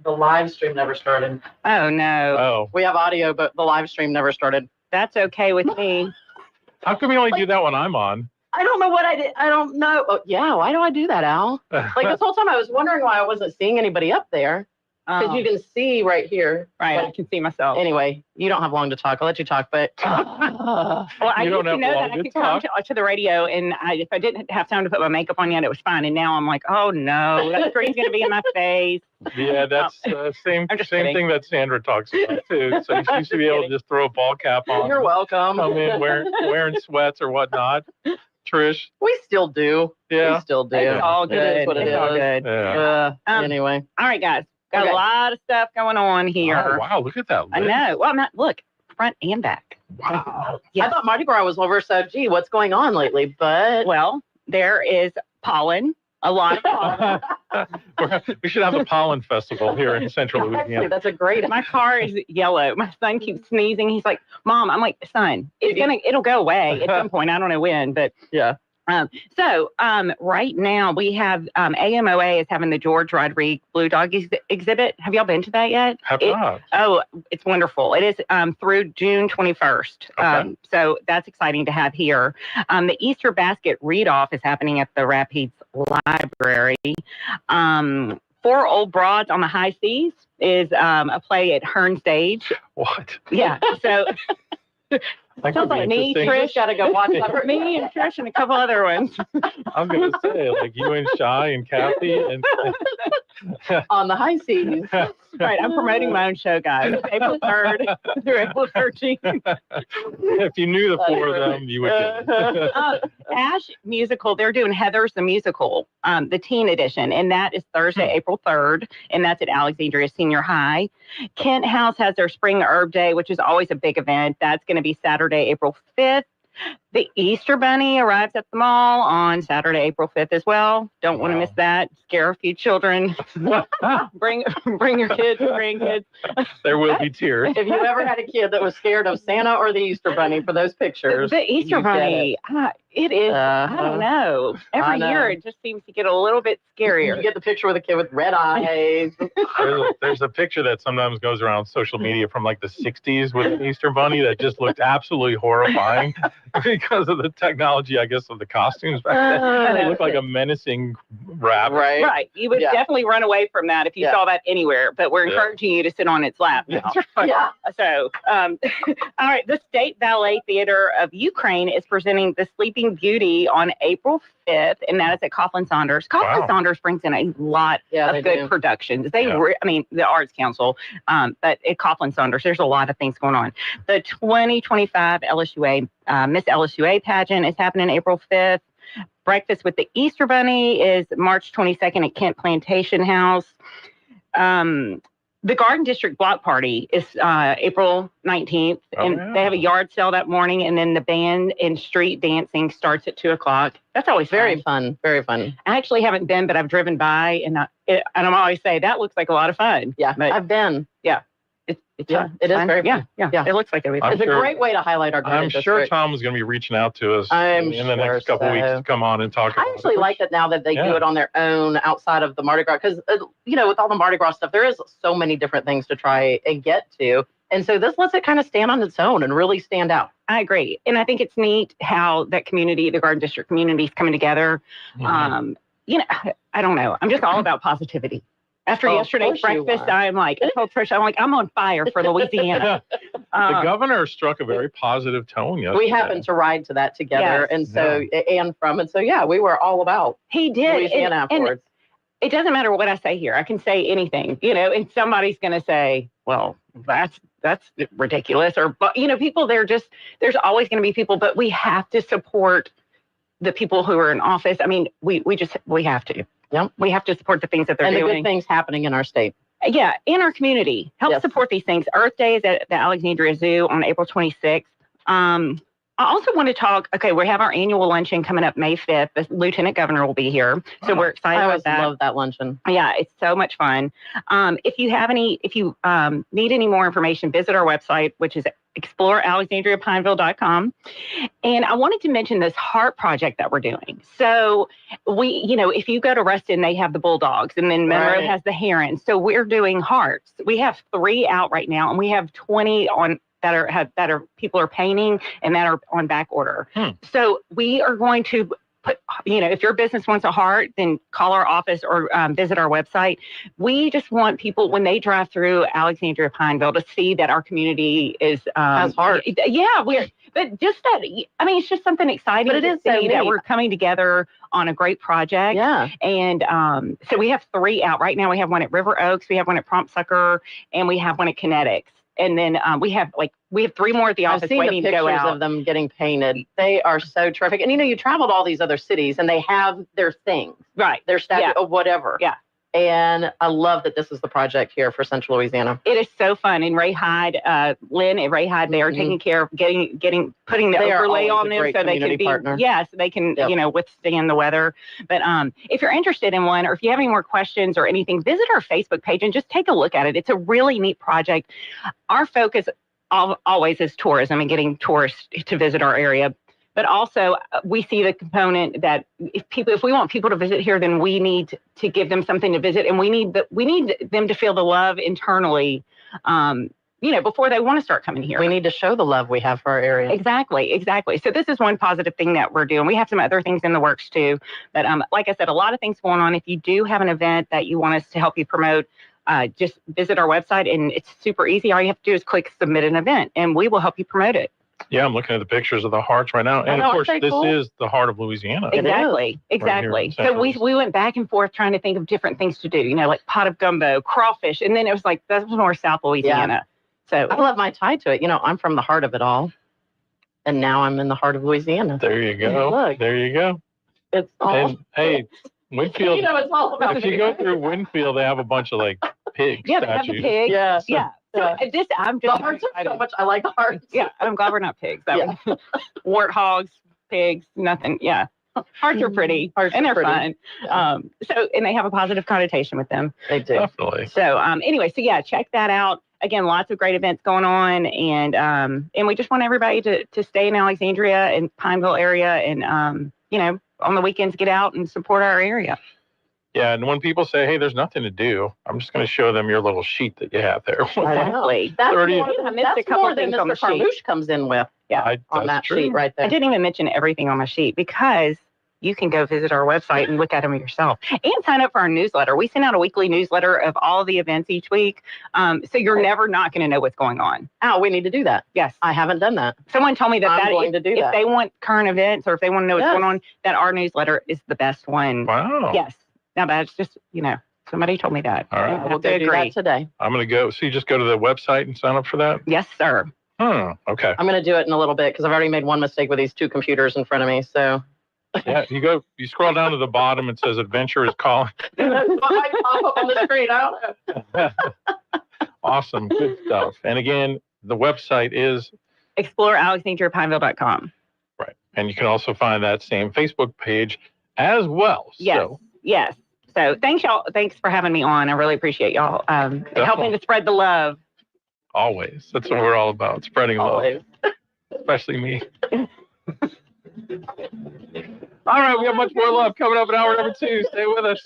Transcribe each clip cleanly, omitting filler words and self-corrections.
The live stream never started. Oh, no. Oh. We have audio, but the live stream never started. That's okay with me. How come you only do that when I'm on? I don't know what I did. I don't know. Oh, yeah, why do I do that, Al? Like this whole time I was wondering why I wasn't seeing anybody up there. Because you can see right here. Right, I can see myself. Anyway, you don't have long to talk. I'll let you talk, but... well, I used to know that I could come to the radio, and if I didn't have time to put my makeup on yet, it was fine. And now I'm like, oh, no, that screen's going to be in my face. Yeah, that's same thing that Sandra talks about, too. So she used to be able to just throw a ball cap on. You're welcome. Come in wearing sweats or whatnot. Trish. We still do. Yeah. We still do. It's all good. It is what it is. All good. Yeah. Anyway. All right, guys. Got a lot of stuff going on here. Oh, wow, look at that list. I know. Well, look, front and back. Wow. Yes. I thought Mardi Gras was over, so gee, what's going on lately? But well, there is pollen. A lot of pollen. We should have a pollen festival here in central Louisiana. That's a great. My car is yellow. My son keeps sneezing. He's like, Mom, I'm like, son, it'll go away at some point. I don't know when, but yeah. So right now we have AMOA is having the George Rodriguez Blue Dog exhibit. Have y'all been to that yet? Have not. Oh, it's wonderful. It is through June 21st. Okay. So that's exciting to have here. The Easter Basket Read-Off is happening at the Rapides Library. Four Old Broads on the High Seas is a play at Hearn Stage. What? Yeah. So... Sounds like me, Trish, got to go watch that. Me and Trish and a couple other ones. I'm going to say, like you and Shy and Kathy. And on the High Seas. Right, I'm promoting my own show, guys. April 3rd through April 13th. If you knew the four of them, you would get it. Ash Musical, they're doing Heather's the Musical, the teen edition, and that is Thursday, April 3rd, and that's at Alexandria Senior High. Kent House has their Spring Herb Day, which is always a big event. That's going to be Saturday, April 5th. The Easter Bunny arrives at the mall on Saturday, April 5th as well. Don't want to miss that. Scare a few children. bring your kids, grandkids. There will be tears. If you ever had a kid that was scared of Santa or the Easter Bunny for those pictures. The Easter Bunny, it is, I don't know. Every year it just seems to get a little bit scarier. You get the picture with a kid with red eyes. There's a picture that sometimes goes around social media from like the 60s with an Easter Bunny that just looked absolutely horrifying. Because of the technology, I guess, of the costumes back then. It looked like a menacing rabbit. Right. You would definitely run away from that if you saw that anywhere, but we're encouraging you to sit on its lap now. Right. Yeah. So, all right, the State Ballet Theater of Ukraine is presenting The Sleeping Beauty on April 5th, and that is at Coughlin Saunders. Coughlin Saunders brings in a lot of good productions. The Arts Council, but at Coughlin Saunders, there's a lot of things going on. The 2025 LSUA Miss LSUA pageant is happening April 5th. Breakfast with the Easter Bunny is March 22nd at Kent Plantation House. The Garden District Block Party is April 19th, and they have a yard sale that morning, and then the band and street dancing starts at 2 o'clock. That's always very fun. Very fun. I actually haven't been, but I've driven by, and I'm always say that looks like a lot of fun. Yeah, but I've been. Yeah. It is very fun. Yeah. It looks like it. It's a great way to highlight our garden district. I'm sure Tom is going to be reaching out to us in the next couple weeks to come on and talk about it. I actually like it now that they do it on their own outside of the Mardi Gras, because, with all the Mardi Gras stuff, there is so many different things to try and get to. And so this lets it kind of stand on its own and really stand out. I agree. And I think it's neat how that community, the Garden District community, is coming together. Mm-hmm. I don't know. I'm just all about positivity. After yesterday's breakfast, I'm like, I told Trish, I'm on fire for Louisiana. The governor struck a very positive tone yesterday. We happened to ride to that together, and we were all about Louisiana afterwards. It doesn't matter what I say here. I can say anything, and somebody's going to say, well, that's ridiculous. Or, people, there's always going to be people, but we have to support the people who are in office. I mean, we have to. Yeah, we have to support the things that they're doing. And the good things happening in our state. Yeah, in our community. Help support these things. Earth Day is at the Alexandria Zoo on April 26th. I also want to talk, okay, we have our annual luncheon coming up May 5th. The Lieutenant Governor will be here. So we're excited about that. I always love that luncheon. Yeah, it's so much fun. If you need any more information, visit our website, which is explorealexandriapineville.com. And I wanted to mention this heart project that we're doing. So if you go to Ruston, they have the bulldogs, and then Monroe has the herons. So we're doing hearts. We have 3 out right now, and we have 20 on that are people are painting and that are on back order. So we are going to put, if your business wants a heart, then call our office or visit our website. We just want people, when they drive through Alexandria Pineville, to see that our community is has heart. Yeah, but just that. I mean, it's just something exciting. But it is so that we're coming together on a great project. Yeah. And so we have 3 out right now. We have one at River Oaks, we have one at Prompt Sucker, and we have one at Kinetics. And then we have 3 more at the office waiting to go out. I've seen the pictures of them getting painted. They are so terrific. And you travel to all these other cities and they have their things. Right. Their statue or whatever. Yeah. And I love that this is the project here for Central Louisiana. It is so fun. And Ray Hyde, Lynn and Ray Hyde, they are taking care of putting the overlay on them so they can be partner. So they can withstand the weather. But if you're interested in one, or if you have any more questions or anything, visit our Facebook page and just take a look at it. It's a really neat project. Our focus always is tourism and getting tourists to visit our area. But also, we see the component that if we want people to visit here, then we need to give them something to visit, and we need them to feel the love internally, before they want to start coming here. We need to show the love we have for our area. Exactly. So this is one positive thing that we're doing. We have some other things in the works too, but like I said, a lot of things going on. If you do have an event that you want us to help you promote, just visit our website, and it's super easy. All you have to do is click submit an event, and we will help you promote it. Yeah, I'm looking at the pictures of the hearts right now. And of course, this is the heart of Louisiana. Exactly. Right, so we went back and forth trying to think of different things to do, like pot of gumbo, crawfish. And then it was like, that was more South Louisiana. Yeah. So I love my tie to it. I'm from the heart of it all. And now I'm in the heart of Louisiana. There you go. Look. There you go. It's all. And hey, Winfield. It's all about if you go through Winfield, they have a bunch of pigs. Yeah, they have the pigs. Yeah. Yeah. So I'm just the hearts are so much. I like the hearts. Yeah, I'm glad we're not pigs. Warthogs, pigs, nothing. Yeah, hearts are pretty, and they're fun. And they have a positive connotation with them. They do. Definitely. So anyway, check that out. Again, lots of great events going on, and we just want everybody to stay in Alexandria and Pineville area, and on the weekends get out and support our area. Yeah, and when people say, hey, there's nothing to do, I'm just going to show them your little sheet that you have there. Exactly. That's 30, more than Mr. Carmouche comes in with on that sheet right there. I didn't even mention everything on my sheet because you can go visit our website and look at them yourself and sign up for our newsletter. We send out a weekly newsletter of all the events each week. So you're never not going to know what's going on. Oh, we need to do that. Yes. I haven't done that. Someone told me that if they want current events or if they want to know what's going on, that our newsletter is the best one. Wow. Yes. Now that's just, somebody told me that. All right. We'll go do that today. I'm going to go. So you just go to the website and sign up for that? Yes, sir. Okay. I'm going to do it in a little bit because I've already made one mistake with these 2 computers in front of me. So. Yeah, you scroll down to the bottom. It says Adventure is calling. That's what might pop up on the screen. I don't know. Awesome. Good stuff. And again, the website is ExploreAlexandriaPineville.com. Right. And you can also find that same Facebook page as well. Yes. Yes. So thanks, y'all. Thanks for having me on. I really appreciate y'all helping to spread the love. Always. That's what we're all about. Spreading Always. love. Especially me. All right, we have much more love coming up in hour number 2. Stay with us.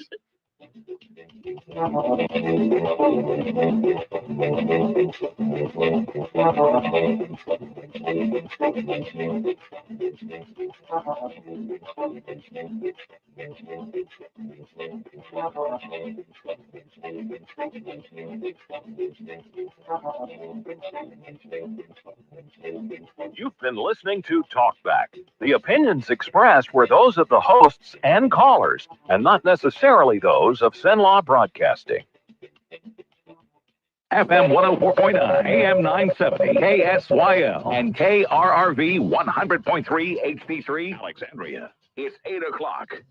You've been listening to Talkback. The opinions expressed were those of the hosts and callers, and not necessarily those of CENLA Broadcasting. FM 104.9, AM 970, KSYL, and KRRV 100.3 HD3 Alexandria. It's 8 o'clock.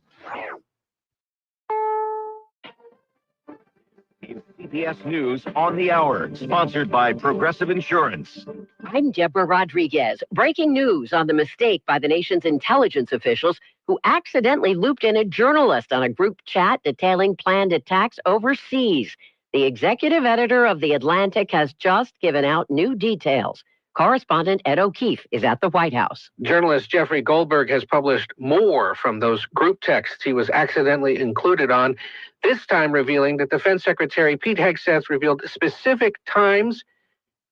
CBS News on the Hour, sponsored by Progressive Insurance. I'm Deborah Rodriguez. Breaking news on the mistake by the nation's intelligence officials who accidentally looped in a journalist on a group chat detailing planned attacks overseas. The executive editor of The Atlantic has just given out new details. Correspondent Ed O'Keefe is at the White House. Journalist Jeffrey Goldberg has published more from those group texts he was accidentally included on, this time revealing that Defense Secretary Pete Hegseth revealed specific times,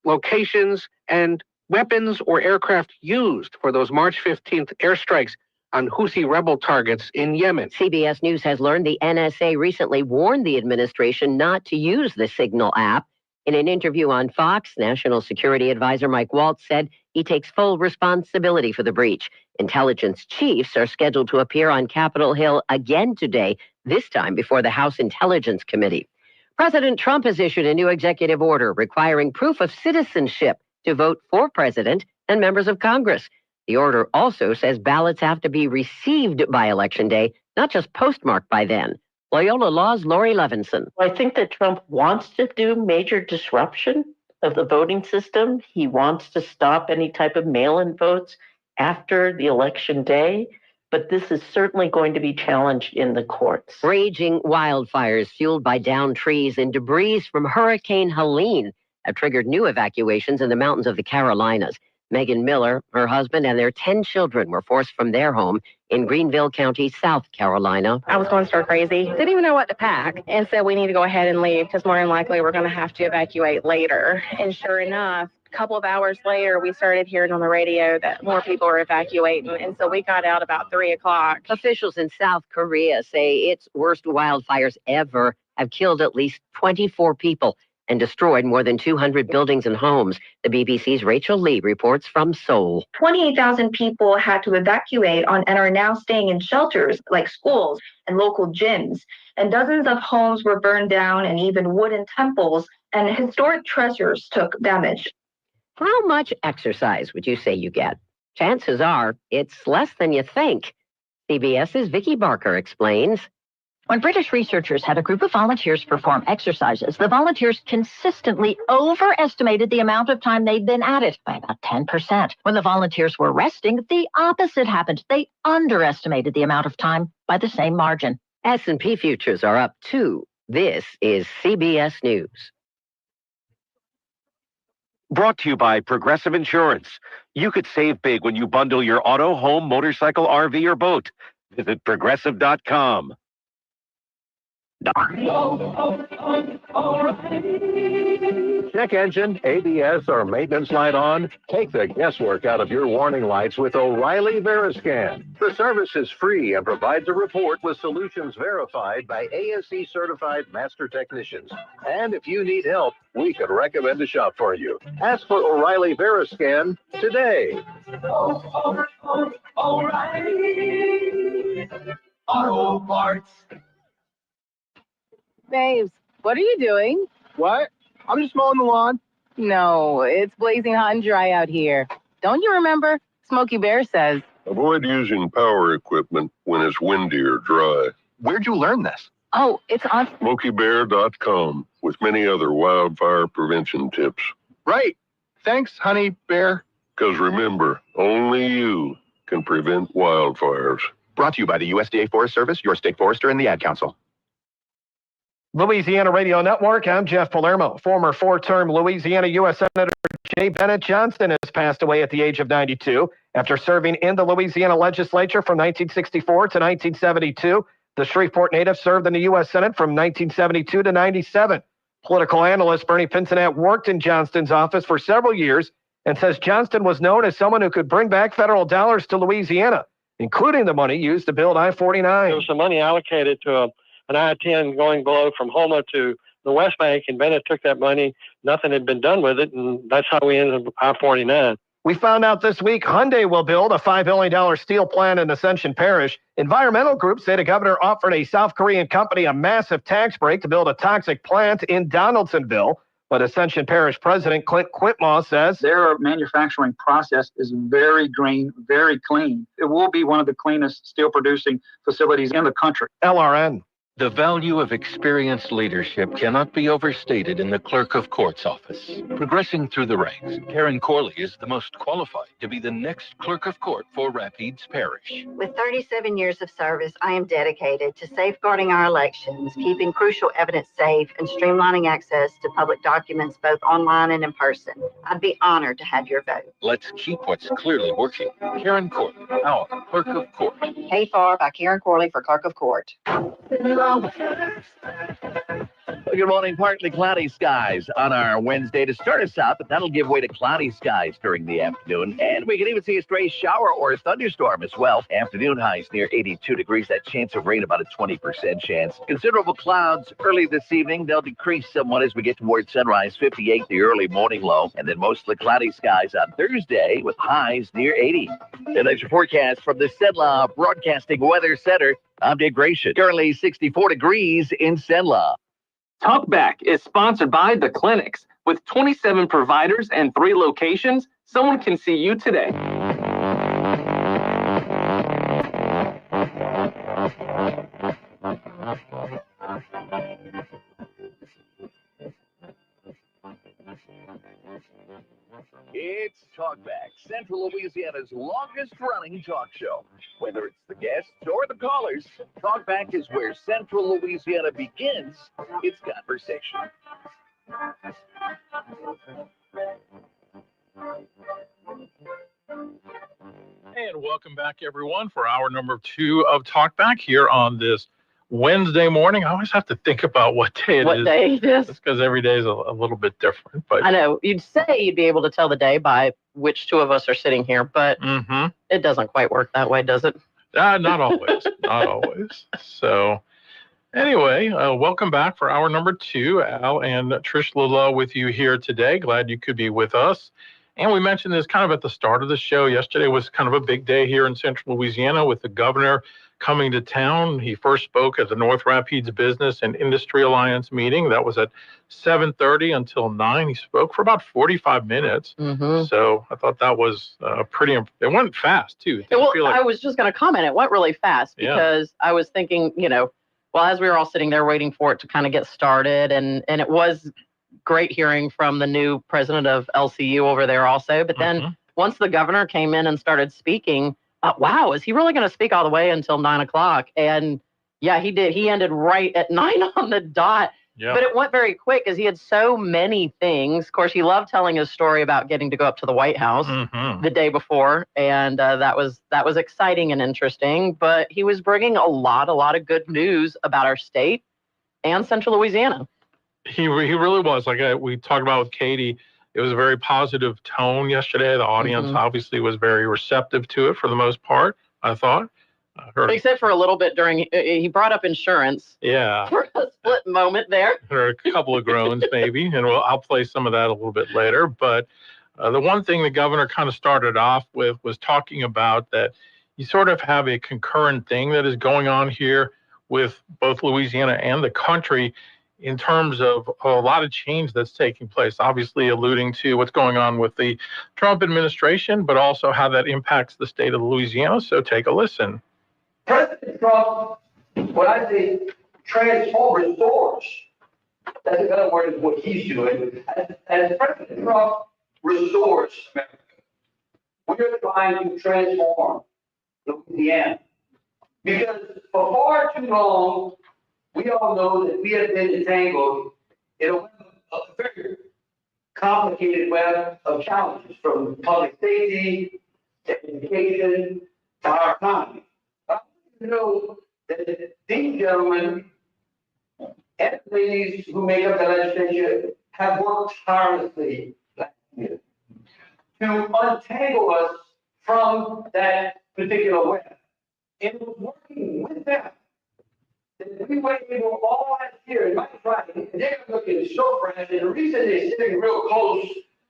locations, and weapons or aircraft used for those March 15th airstrikes on Houthi rebel targets in Yemen. CBS News has learned the NSA recently warned the administration not to use the Signal app. In an interview on Fox, National Security Advisor Mike Waltz said he takes full responsibility for the breach. Intelligence chiefs are scheduled to appear on Capitol Hill again today, this time before the House Intelligence Committee. President Trump has issued a new executive order requiring proof of citizenship to vote for president and members of Congress. The order also says ballots have to be received by Election Day, not just postmarked by then. Loyola Law's Lori Levinson. I think that Trump wants to do major disruption of the voting system. He wants to stop any type of mail-in votes after the election day, but this is certainly going to be challenged in the courts. Raging wildfires fueled by downed trees and debris from Hurricane Helene have triggered new evacuations in the mountains of the Carolinas. Megan Miller, her husband, and their 10 children were forced from their home in Greenville County, South Carolina. I was going stir crazy. Didn't even know what to pack and said we need to go ahead and leave because more than likely we're going to have to evacuate later. And sure enough, a couple of hours later, we started hearing on the radio that more people were evacuating. And so we got out about 3 o'clock. Officials in South Korea say its worst wildfires ever have killed at least 24 people and destroyed more than 200 buildings and homes. The BBC's Rachel Lee reports from Seoul. 28,000 people had to evacuate and are now staying in shelters like schools and local gyms. And dozens of homes were burned down, and even wooden temples and historic treasures took damage. How much exercise would you say you get? Chances are it's less than you think. CBS's Vicki Barker explains. When British researchers had a group of volunteers perform exercises, the volunteers consistently overestimated the amount of time they'd been at it by about 10%. When the volunteers were resting, the opposite happened. They underestimated the amount of time by the same margin. S&P futures are up too. This is CBS News. Brought to you by Progressive Insurance. You could save big when you bundle your auto, home, motorcycle, RV, or boat. Visit Progressive.com. Check engine, ABS, or maintenance light on? Take the guesswork out of your warning lights with O'Reilly Veriscan. The service is free and provides a report with solutions verified by ASE certified master technicians. And if you need help, we could recommend a shop for you. Ask for O'Reilly Veriscan today. O'Reilly Auto Parts. Babes, what are you doing? What? I'm just mowing the lawn. No, it's blazing hot and dry out here. Don't you remember? Smokey Bear says. Avoid using power equipment when it's windy or dry. Where'd you learn this? Oh, it's on SmokeyBear.com with many other wildfire prevention tips. Right. Thanks, Honey Bear. Because remember, only you can prevent wildfires. Brought to you by the USDA Forest Service, your state forester, and the Ad Council. Louisiana Radio Network, I'm Jeff Palermo. Former four-term Louisiana U.S. Senator J. Bennett Johnston has passed away at the age of 92. After serving in the Louisiana legislature from 1964 to 1972, the Shreveport native served in the U.S. Senate from 1972 to 97. Political analyst Bernie Pincinat worked in Johnston's office for several years and says Johnston was known as someone who could bring back federal dollars to Louisiana, including the money used to build I-49. There was some money allocated to an I-10 going below from Houma to the West Bank, and Bennett took that money. Nothing had been done with it, and that's how we ended up I-49. We found out this week Hyundai will build a $5 billion steel plant in Ascension Parish. Environmental groups say the governor offered a South Korean company a massive tax break to build a toxic plant in Donaldsonville. But Ascension Parish President Clint Quitmaw says their manufacturing process is very green, very clean. It will be one of the cleanest steel producing facilities in the country. LRN. The value of experienced leadership cannot be overstated in the Clerk of Court's office. Progressing through the ranks, Karan Corely is the most qualified to be the next Clerk of Court for Rapides Parish. With 37 years of service, I am dedicated to safeguarding our elections, keeping crucial evidence safe, and streamlining access to public documents both online and in person. I'd be honored to have your vote. Let's keep what's clearly working. Karan Corely, our Clerk of Court. Paid for by Karan Corely for Clerk of Court. Good morning. Partly cloudy skies on our Wednesday to start us out, but that'll give way to cloudy skies during the afternoon. And we can even see a stray shower or a thunderstorm as well. Afternoon highs near 82 degrees. That chance of rain about a 20% chance. Considerable clouds early this evening. They'll decrease somewhat as we get towards sunrise. 58 the early morning low. And then mostly cloudy skies on Thursday with highs near 80. And that's your forecast from the CENLA Broadcasting Weather Center. I'm Dick Gratian. Currently 64 degrees in CENLA. Talkback is sponsored by The Clinics. With 27 providers and 3 locations, someone can see you today. It's Talkback, Central Louisiana's longest-running talk show. Whether it's the guests or the callers, Talkback is where Central Louisiana begins its conversation. And welcome back, everyone, for hour number 2 of Talkback here on this Wednesday morning. I always have to think about what day it is. What day it is? It's because every day is a little bit different. But I know. You'd say you'd be able to tell the day by which 2 of us are sitting here, but it doesn't quite work that way, does it? Not always. Not always. So anyway, welcome back for hour number 2. Al and Trish Lula with you here today. Glad you could be with us. And we mentioned this kind of at the start of the show. Yesterday was kind of a big day here in Central Louisiana with the governor coming to town. He first spoke at the North Rapids Business and Industry Alliance meeting. That was at 7:30 until 9. He spoke for about 45 minutes. So I thought that was it went fast, too. I was just going to comment. It went really fast because I was thinking, well, as we were all sitting there waiting for it to kind of get started, and it was great hearing from the new president of LCU over there also. But then once the governor came in and started speaking, wow, is he really going to speak all the way until 9 o'clock? And yeah, he did. He ended right at 9 on the dot. Yeah. But it went very quick because he had so many things. Of course, he loved telling his story about getting to go up to the White House the day before. And that was exciting and interesting. But he was bringing a lot of good news about our state and Central Louisiana. He really was. Like we talked about with Katie, it was a very positive tone yesterday. The audience obviously was very receptive to it for the most part, I thought. Except for a little bit he brought up insurance. Yeah. For a split moment there. There are a couple of groans maybe, and I'll play some of that a little bit later. But the one thing the governor kind of started off with was talking about that you sort of have a concurrent thing that is going on here with both Louisiana and the country in terms of a lot of change that's taking place, obviously alluding to what's going on with the Trump administration, but also how that impacts the state of Louisiana. So take a listen. President Trump, when I say transform restores, that's another word of what he's doing. As President Trump restores America, we're trying to transform Louisiana. Because for far too long, we all know that we have been entangled in a very complicated web of challenges, from public safety to education to our economy. I want you to know that these gentlemen and ladies who make up the legislature have worked tirelessly last year to untangle us from that particular web. And it was working with them that we were able all last year, and my Friday, and they're looking so fresh, and the reason they're sitting real close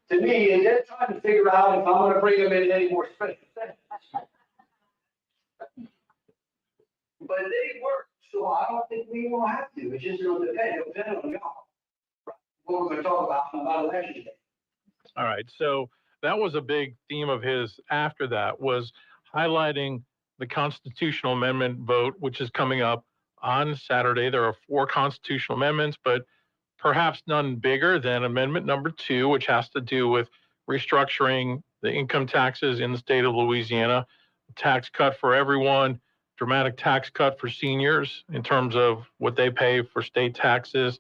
to me is they're trying to figure out if I'm going to bring them in any more special sessions. But they work, so I don't think we will have to. It's just going to depend on y'all. What we're going to talk about election day. All right, so that was a big theme of his after that, was highlighting the constitutional amendment vote, which is coming up on Saturday. There are 4 constitutional amendments, but perhaps none bigger than Amendment number 2, which has to do with restructuring the income taxes in the state of Louisiana, tax cut for everyone, dramatic tax cut for seniors in terms of what they pay for state taxes,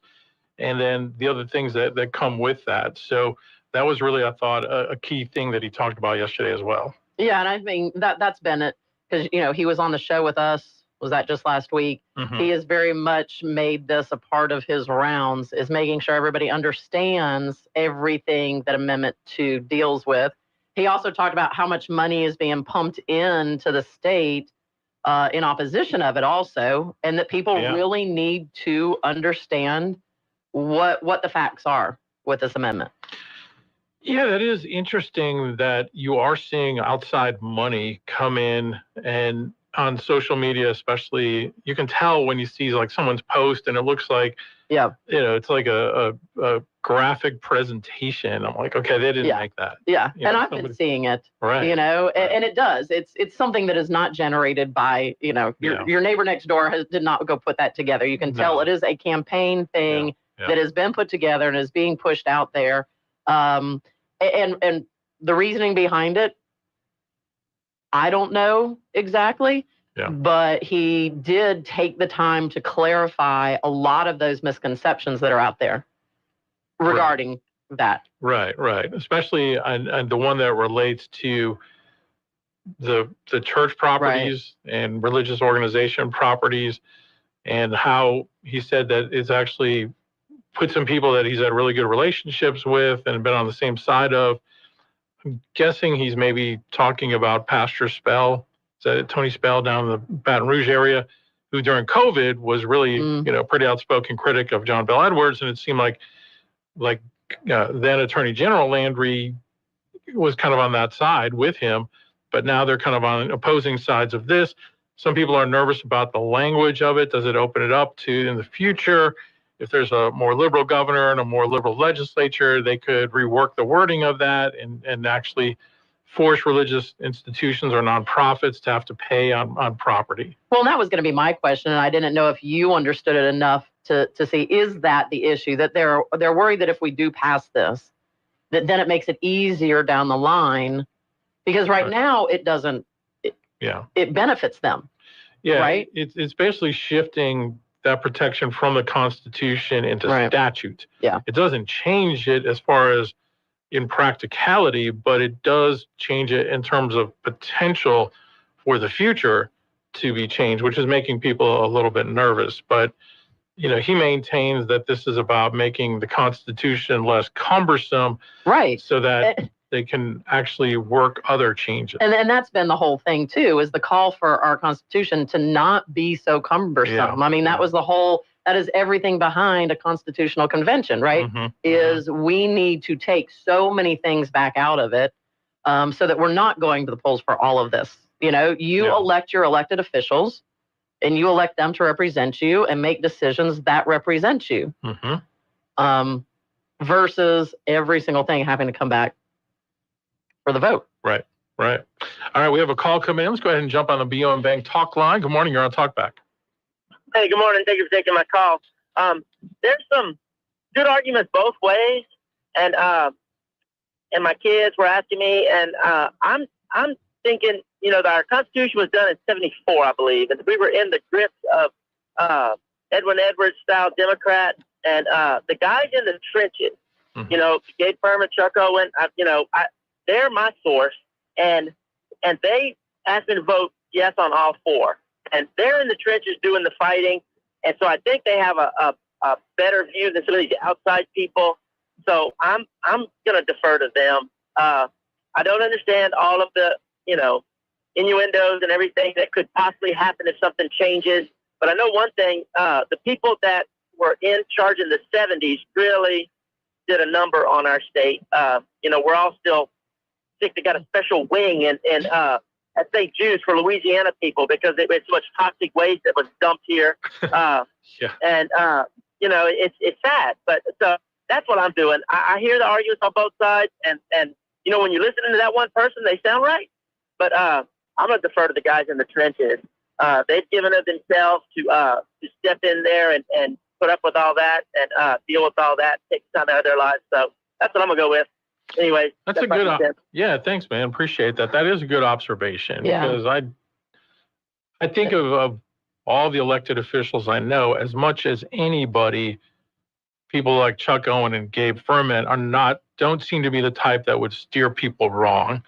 and then the other things that come with that. So that was really, I thought, a key thing that he talked about yesterday as well. Yeah, and I think that's been it, because he was on the show with us. Was that just last week? Mm-hmm. He has very much made this a part of his rounds, is making sure everybody understands everything that Amendment 2 deals with. He also talked about how much money is being pumped into the state in opposition of it also, and that people really need to understand what the facts are with this amendment. Yeah, that is interesting that you are seeing outside money come in, and on social media especially, you can tell when you see like someone's post and it looks like, it's like a graphic presentation. I'm like, okay, they didn't make that. Yeah, and I've been seeing it, right. And it does. It's something that is not generated by, your neighbor next door did not go put that together. You can tell it is a campaign thing that has been put together and is being pushed out there. And the reasoning behind it, I don't know exactly, but he did take the time to clarify a lot of those misconceptions that are out there regarding that. Right. Especially on the one that relates to the church properties and religious organization properties, and how he said that it's actually put some people that he's had really good relationships with and been on the same side of. I'm guessing he's maybe talking about Pastor Spell, Tony Spell down in the Baton Rouge area, who during COVID was really, pretty outspoken critic of John Bel Edwards, and it seemed like then Attorney General Landry was kind of on that side with him, but now they're kind of on opposing sides of this. Some people are nervous about the language of it. Does it open it up to, in the future, if there's a more liberal governor and a more liberal legislature, they could rework the wording of that and actually force religious institutions or nonprofits to have to pay on property? Well, that was going to be my question, and I didn't know if you understood it enough to see, is that the issue, that they're worried that if we do pass this, that then it makes it easier down the line, because right now it doesn't. It benefits them. Yeah, right. It's basically shifting that protection from the Constitution into statute. Yeah. It doesn't change it as far as in practicality, but it does change it in terms of potential for the future to be changed, which is making people a little bit nervous. But, he maintains that this is about making the Constitution less cumbersome. Right. So that they can actually work other changes. And that's been the whole thing too, is the call for our Constitution to not be so cumbersome. Yeah. I mean, that was that is everything behind a constitutional convention, right? Is we need to take so many things back out of it so that we're not going to the polls for all of this. You elect your elected officials and you elect them to represent you and make decisions that represent you. Versus every single thing having to come back for the vote. Right. All right, we have a call coming in. Let's go ahead and jump on the BOM Bank talk line. Good morning, you're on Talkback. Hey, good morning. Thank you for taking my call. There's some good arguments both ways, and my kids were asking me, and I'm thinking, that our Constitution was done in '74, I believe, and we were in the grips of Edwin Edwards style Democrat, and the guys in the trenches, Gabe Furman, Chuck Owen, they're my source, and they asked me to vote yes on all 4. And they're in the trenches doing the fighting. And so I think they have a better view than some of these outside people. So I'm going to defer to them. I don't understand all of the, innuendos and everything that could possibly happen if something changes. But I know one thing, the people that were in charge in the 70s really did a number on our state. We're all still sick. They got a special wing at St. Jude's for Louisiana people because it's so much toxic waste that was dumped here. And, it's sad. But so that's what I'm doing. I hear the arguments on both sides. And when you're listening to that one person, they sound right. But I'm going to defer to the guys in the trenches. they've given of themselves to step in there and put up with all that and deal with all that, take time out of their lives. So that's what I'm gonna go with. Anyway, that's a good. Yeah, thanks, man. Appreciate that. That is a good observation because I think of all the elected officials I know, as much as anybody, people like Chuck Owen and Gabe Furman don't seem to be the type that would steer people wrong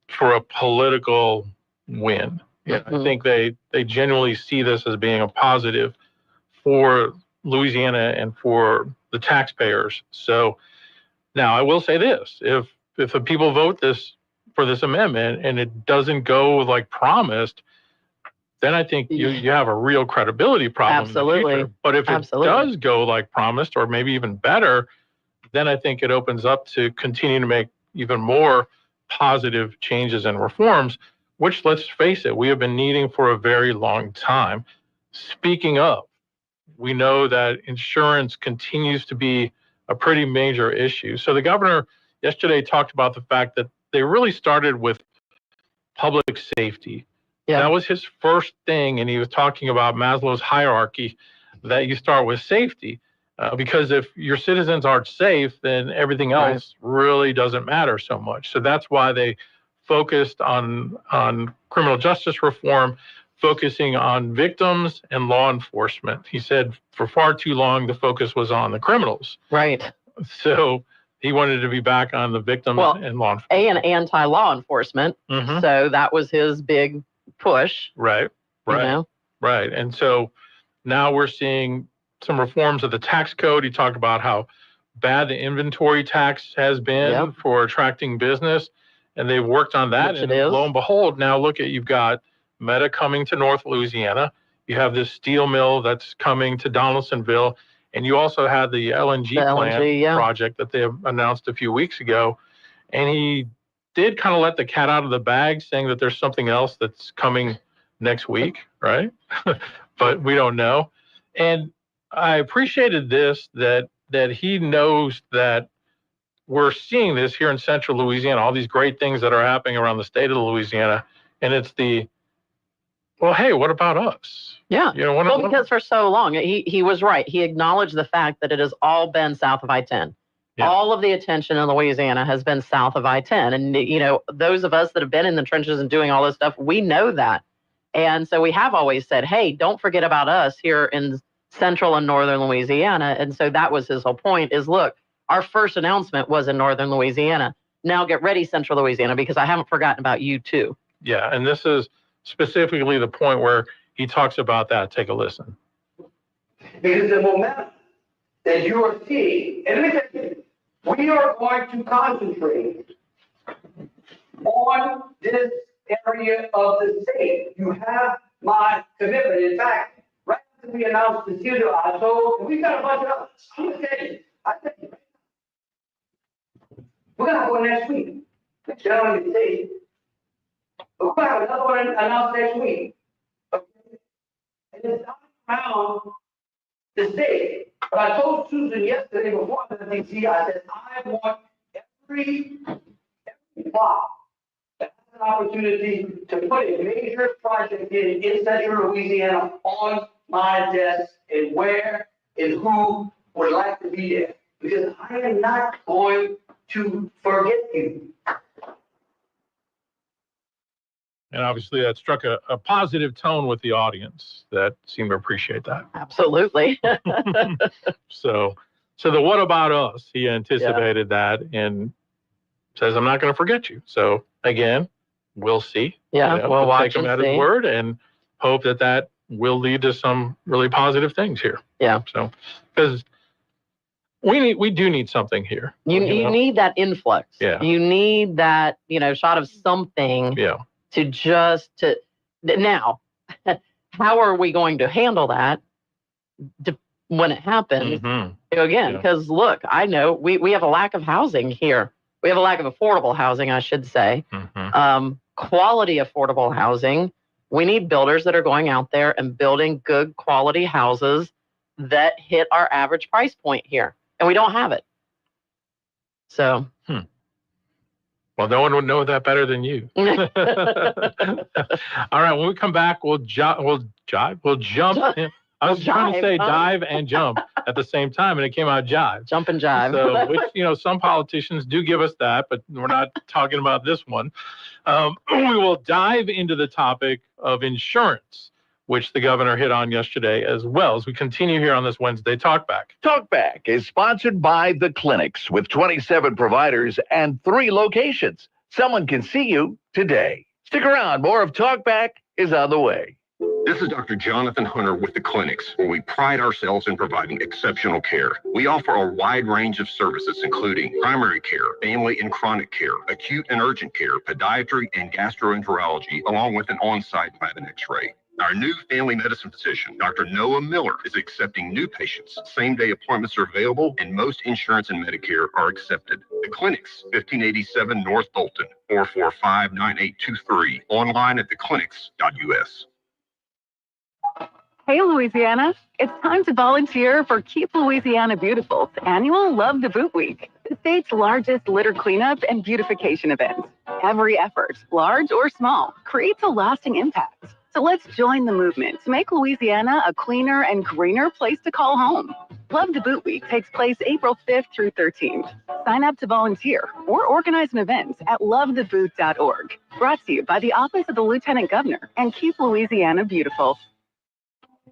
for a political win. Yeah, I think they genuinely see this as being a positive for Louisiana and for the taxpayers. So now I will say this: if the people vote for this amendment and it doesn't go like promised, then I think you have a real credibility problem. Absolutely. In the future. But if it does go like promised, or maybe even better, then I think it opens up to continue to make even more positive changes and reforms, which, let's face it, we have been needing for a very long time. Speaking of, we know that insurance continues to be a pretty major issue. So the governor yesterday talked about the fact that they really started with public safety. Yeah. That was his first thing, and he was talking about Maslow's hierarchy, that you start with safety, because if your citizens aren't safe, then everything else really doesn't matter so much. So that's why they focused on criminal justice reform, focusing on victims and law enforcement. He said for far too long the focus was on the criminals. Right. So he wanted to be back on the victim and law enforcement. And anti-law enforcement. So that was his big push. Right. You know? Right. And so now we're seeing some reforms of the tax code. He talked about how bad the inventory tax has been for attracting business, and they've worked on that. Which and it is. Lo and behold, now look you've got Meta coming to North Louisiana. You have this steel mill that's coming to Donaldsonville, and you also had the LNG plant project that they announced a few weeks ago. And he did kind of let the cat out of the bag, saying that there's something else that's coming next week, right? But we don't know. And I appreciated this, that he knows that we're seeing this here in central Louisiana, all these great things that are happening around the state of Louisiana. And it's well, hey, what about us? Yeah. Because for so long, he was right. He acknowledged the fact that it has all been south of I-10. Yeah. All of the attention in Louisiana has been south of I-10. And, those of us that have been in the trenches and doing all this stuff, we know that. And so we have always said, hey, don't forget about us here in central and northern Louisiana. And so that was his whole point is, look, our first announcement was in northern Louisiana. Now get ready, central Louisiana, because I haven't forgotten about you too. Yeah, and this is specifically the point where he talks about that. Take a listen. Because the momentum that you are seeing, and let me tell you, we are going to concentrate on this area of the state. You have my commitment. In fact, right after we announced the CENLA, I told, we've got a bunch of others. I'm going to tell you, we're going to have one next week. Generally, the state. But we're going to have another one announced next week. Okay? And it's not around the state. But I told Susan yesterday before the DC, I said, I want every block that has an opportunity to put a major project in central Louisiana on my desk, and where and who would like to be there. Because I am not going to forget you. And obviously that struck a positive tone with the audience that seemed to appreciate that. Absolutely. So the what about us? He anticipated that and says, I'm not going to forget you. So again, we'll see. Yeah, we'll watch take him at his word and hope that will lead to some really positive things here. Yeah. So, because we do need something here. You need that influx. Yeah. You need that, shot of something. Yeah. Now, how are we going to handle that when it happens? Mm-hmm. Again, because look, I know we have a lack of housing here. We have a lack of affordable housing, I should say. Mm-hmm. Quality affordable housing. We need builders that are going out there and building good quality houses that hit our average price point here. And we don't have it. So. Well, no one would know that better than you. All right, when we come back, we'll jump. I was trying to say dive and jump at the same time, and it came out jive. Jump and jive. So, which, some politicians do give us that, but we're not talking about this one. We will dive into the topic of insurance, which the governor hit on yesterday, as well as we continue here on this Wednesday Talkback. Talkback is sponsored by The Clinics with 27 providers and 3 locations. Someone can see you today. Stick around. More of Talkback is on the way. This is Dr. Jonathan Hunter with The Clinics, where we pride ourselves in providing exceptional care. We offer a wide range of services, including primary care, family and chronic care, acute and urgent care, podiatry, and gastroenterology, along with an on-site lab and x-ray. Our new family medicine physician, Dr. Noah Miller, is accepting new patients. Same-day appointments are available, and most insurance and Medicare are accepted. The Clinics, 1587 North Bolton, 445-9823. Online at theclinics.us. Hey, Louisiana. It's time to volunteer for Keep Louisiana Beautiful's annual Love the Boot Week, the state's largest litter cleanup and beautification event. Every effort, large or small, creates a lasting impact. So let's join the movement to make Louisiana a cleaner and greener place to call home. Love the Boot Week takes place April 5th through 13th. Sign up to volunteer or organize an event at lovetheboot.org. Brought to you by the Office of the Lieutenant Governor and Keep Louisiana Beautiful.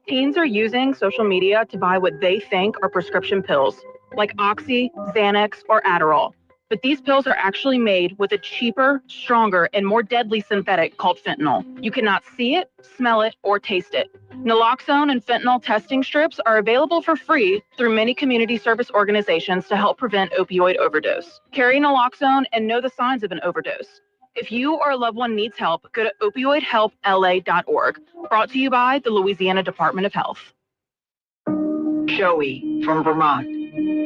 Teens are using social media to buy what they think are prescription pills, like Oxy, Xanax, or Adderall. But these pills are actually made with a cheaper, stronger, and more deadly synthetic called fentanyl. You cannot see it, smell it, or taste it. Naloxone and fentanyl testing strips are available for free through many community service organizations to help prevent opioid overdose. Carry naloxone and know the signs of an overdose. If you or a loved one needs help, go to opioidhelpla.org. Brought to you by the Louisiana Department of Health. Joey from Vermont,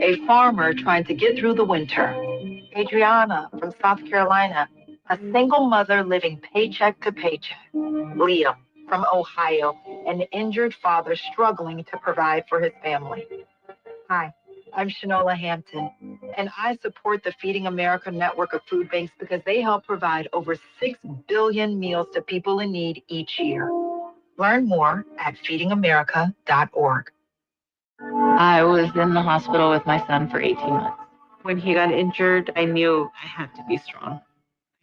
a farmer trying to get through the winter. Adriana from South Carolina, a single mother living paycheck to paycheck. Liam from Ohio, an injured father struggling to provide for his family. Hi, I'm Shanola Hampton, and I support the Feeding America network of food banks because they help provide over 6 billion meals to people in need each year. Learn more at feedingamerica.org. I was in the hospital with my son for 18 months. When he got injured, I knew I had to be strong.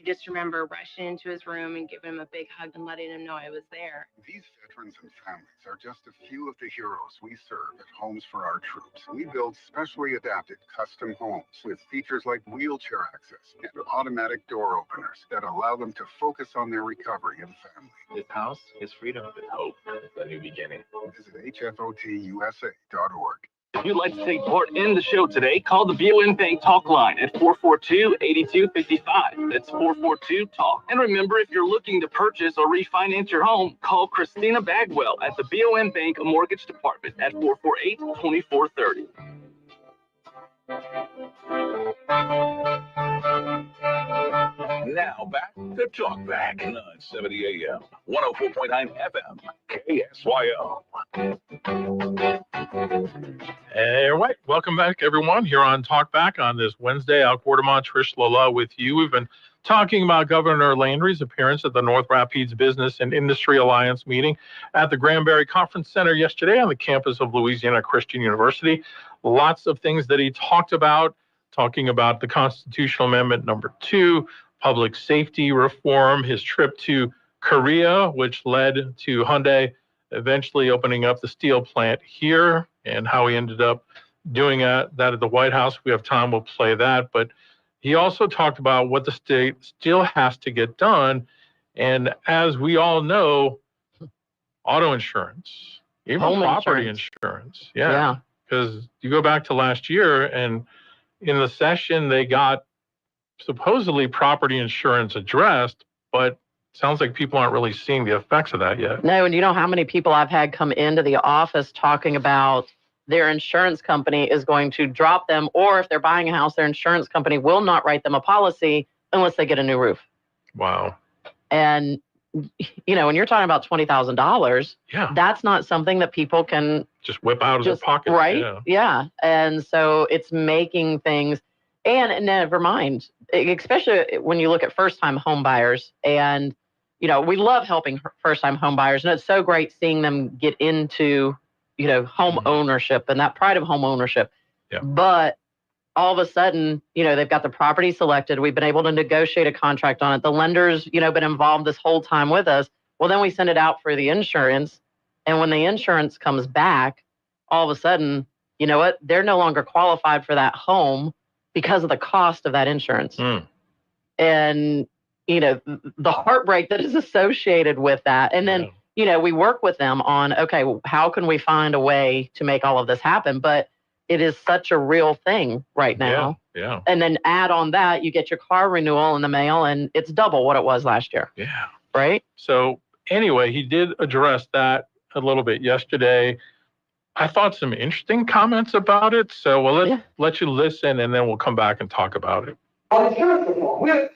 I just remember rushing into his room and giving him a big hug and letting him know I was there. These veterans and families are just a few of the heroes we serve at Homes for Our Troops. We build specially adapted custom homes with features like wheelchair access and automatic door openers that allow them to focus on their recovery and family. This house is freedom and hope. It's a new beginning. Visit hfotusa.org. If you'd like to take part in the show today, call the BOM Bank Talk line at 442-8255. That's 442-TALK. And remember, if you're looking to purchase or refinance your home, call Christina Bagwell at the BOM Bank Mortgage Department at 448-2430. Now back to Talkback, 970 AM, 104.9 FM, KSYO. Hey, all right. Welcome back, everyone, here on Talkback on this Wednesday. Al Quartermont, Trish Lala with you. We've been talking about Governor Landry's appearance at the North Rapids Business and Industry Alliance meeting at the Granbury Conference Center yesterday on the campus of Louisiana Christian University. Lots of things that he talked about, talking about the Constitutional Amendment number 2, public safety reform, his trip to Korea, which led to Hyundai eventually opening up the steel plant here, and how he ended up doing that at the White House. If we have time, we'll play that. But he also talked about what the state still has to get done. And as we all know, auto insurance, even Home property insurance. Yeah. Because you go back to last year, and in the session, they got supposedly property insurance addressed, but sounds like people aren't really seeing the effects of that yet. No, and you know how many people I've had come into the office talking about their insurance company is going to drop them, or if they're buying a house, their insurance company will not write them a policy unless they get a new roof. Wow. And, you know, when you're talking about $20,000, that's not something that people can just whip out of their pocket. Right? Yeah. And so it's making things, And never mind, especially when you look at first-time home buyers. And, we love helping first-time home buyers. And it's so great seeing them get into, home ownership and that pride of home ownership. Yeah. But all of a sudden, they've got the property selected. We've been able to negotiate a contract on it. The lender's, been involved this whole time with us. Well, then we send it out for the insurance. And when the insurance comes back, all of a sudden, you know what? They're no longer qualified for that home because of the cost of that insurance. And, the heartbreak that is associated with that. And then, we work with them on, okay, well, how can we find a way to make all of this happen? But it is such a real thing right now. Yeah. And then add on that, you get your car renewal in the mail and it's double what it was last year. Yeah. Right? So anyway, he did address that a little bit yesterday. I thought some interesting comments about it. So let's let you listen and then we'll come back and talk about it. On insurance reform, okay?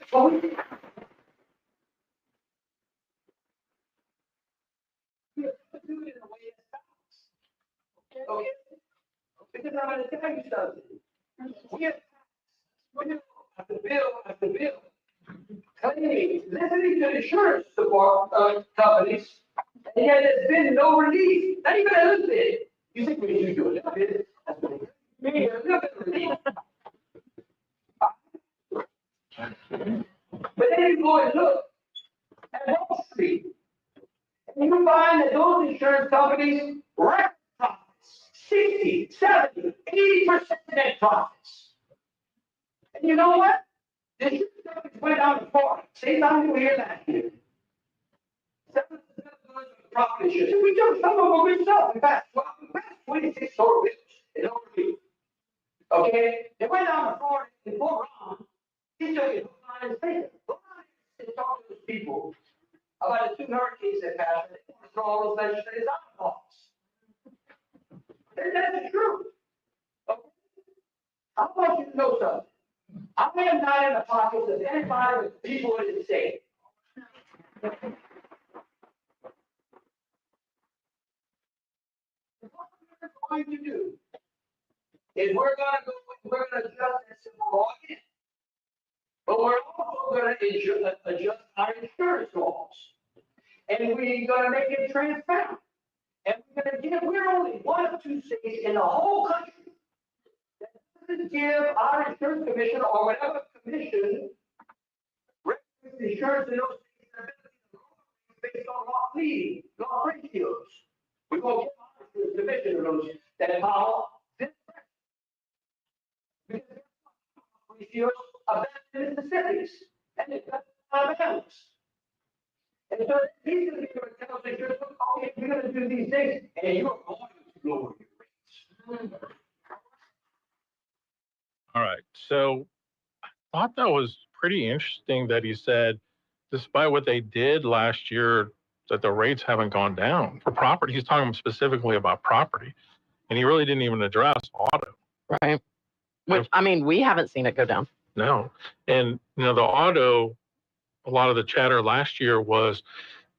Because I'm going to tell you something. We have after bill, claiming, listening to insurance companies, and yet there's been no relief, not even a little bit. You think we should do a little bit? Maybe a little bit of relief. But then you go and look at Wall Street, and you find that those insurance companies record profits, 60, 70, 80% net profits. And you know what? The insurance companies went down to 40. Same time we were here last year. 7% profit insurance. We took some of them good stuff. In fact, 26 total bills in over relief. Okay? They went down to 40 and 4 rounds. He took it and say, talk to those people about the 2 hurricanes that passed. They want to throw all those legislators out of office. And that's the truth. Okay? I want you to know something. I am not in the pockets of anybody with people in the state. What we're going to do is we're going to adjust that civil law again. But we're also going to adjust our insurance laws. And we're going to make it transparent. And we're only one of 2 states in the whole country that doesn't give our insurance commission or whatever commission regulates insurance in those states based on law ratios. We're going to give our insurance commission of those that power this because ratios of that Mississippi's and it's Alabama's. And so he's going to be able to tell us, okay, we're going to do these things, and you're going to lower your rates. All right. So I thought that was pretty interesting that he said, despite what they did last year, that the rates haven't gone down for property. He's talking specifically about property, and he really didn't even address auto. Right. Which, I mean, we haven't seen it go down. No. And, the auto, a lot of the chatter last year was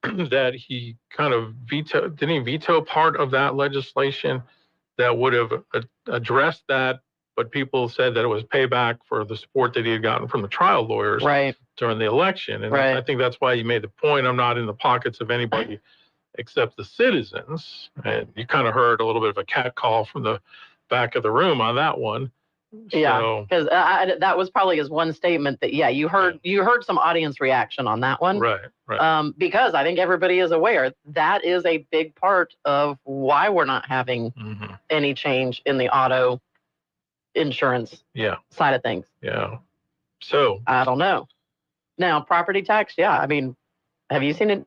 that he kind of didn't he veto part of that legislation that would have addressed that, but people said that it was payback for the support that he had gotten from the trial lawyers during the election. And I think that's why you made the point, I'm not in the pockets of anybody except the citizens. And you kind of heard a little bit of a cat call from the back of the room on that one. Yeah, because that was probably his one statement that, you heard some audience reaction on that one. Right. Because I think everybody is aware that is a big part of why we're not having any change in the auto insurance side of things. Yeah. So I don't know. Now, property tax, I mean, have you seen it?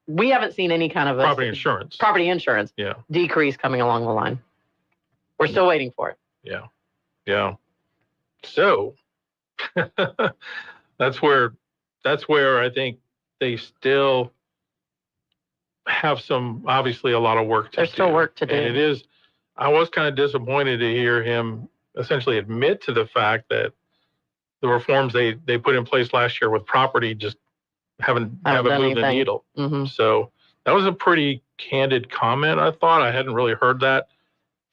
We haven't seen any kind of property insurance decrease coming along the line. We're still waiting for it. Yeah. So that's where I think they still have obviously a lot of work to do. There's still work to do. And I was kind of disappointed to hear him essentially admit to the fact that the reforms they put in place last year with property just haven't moved the needle. So that was a pretty candid comment, I thought. I hadn't really heard that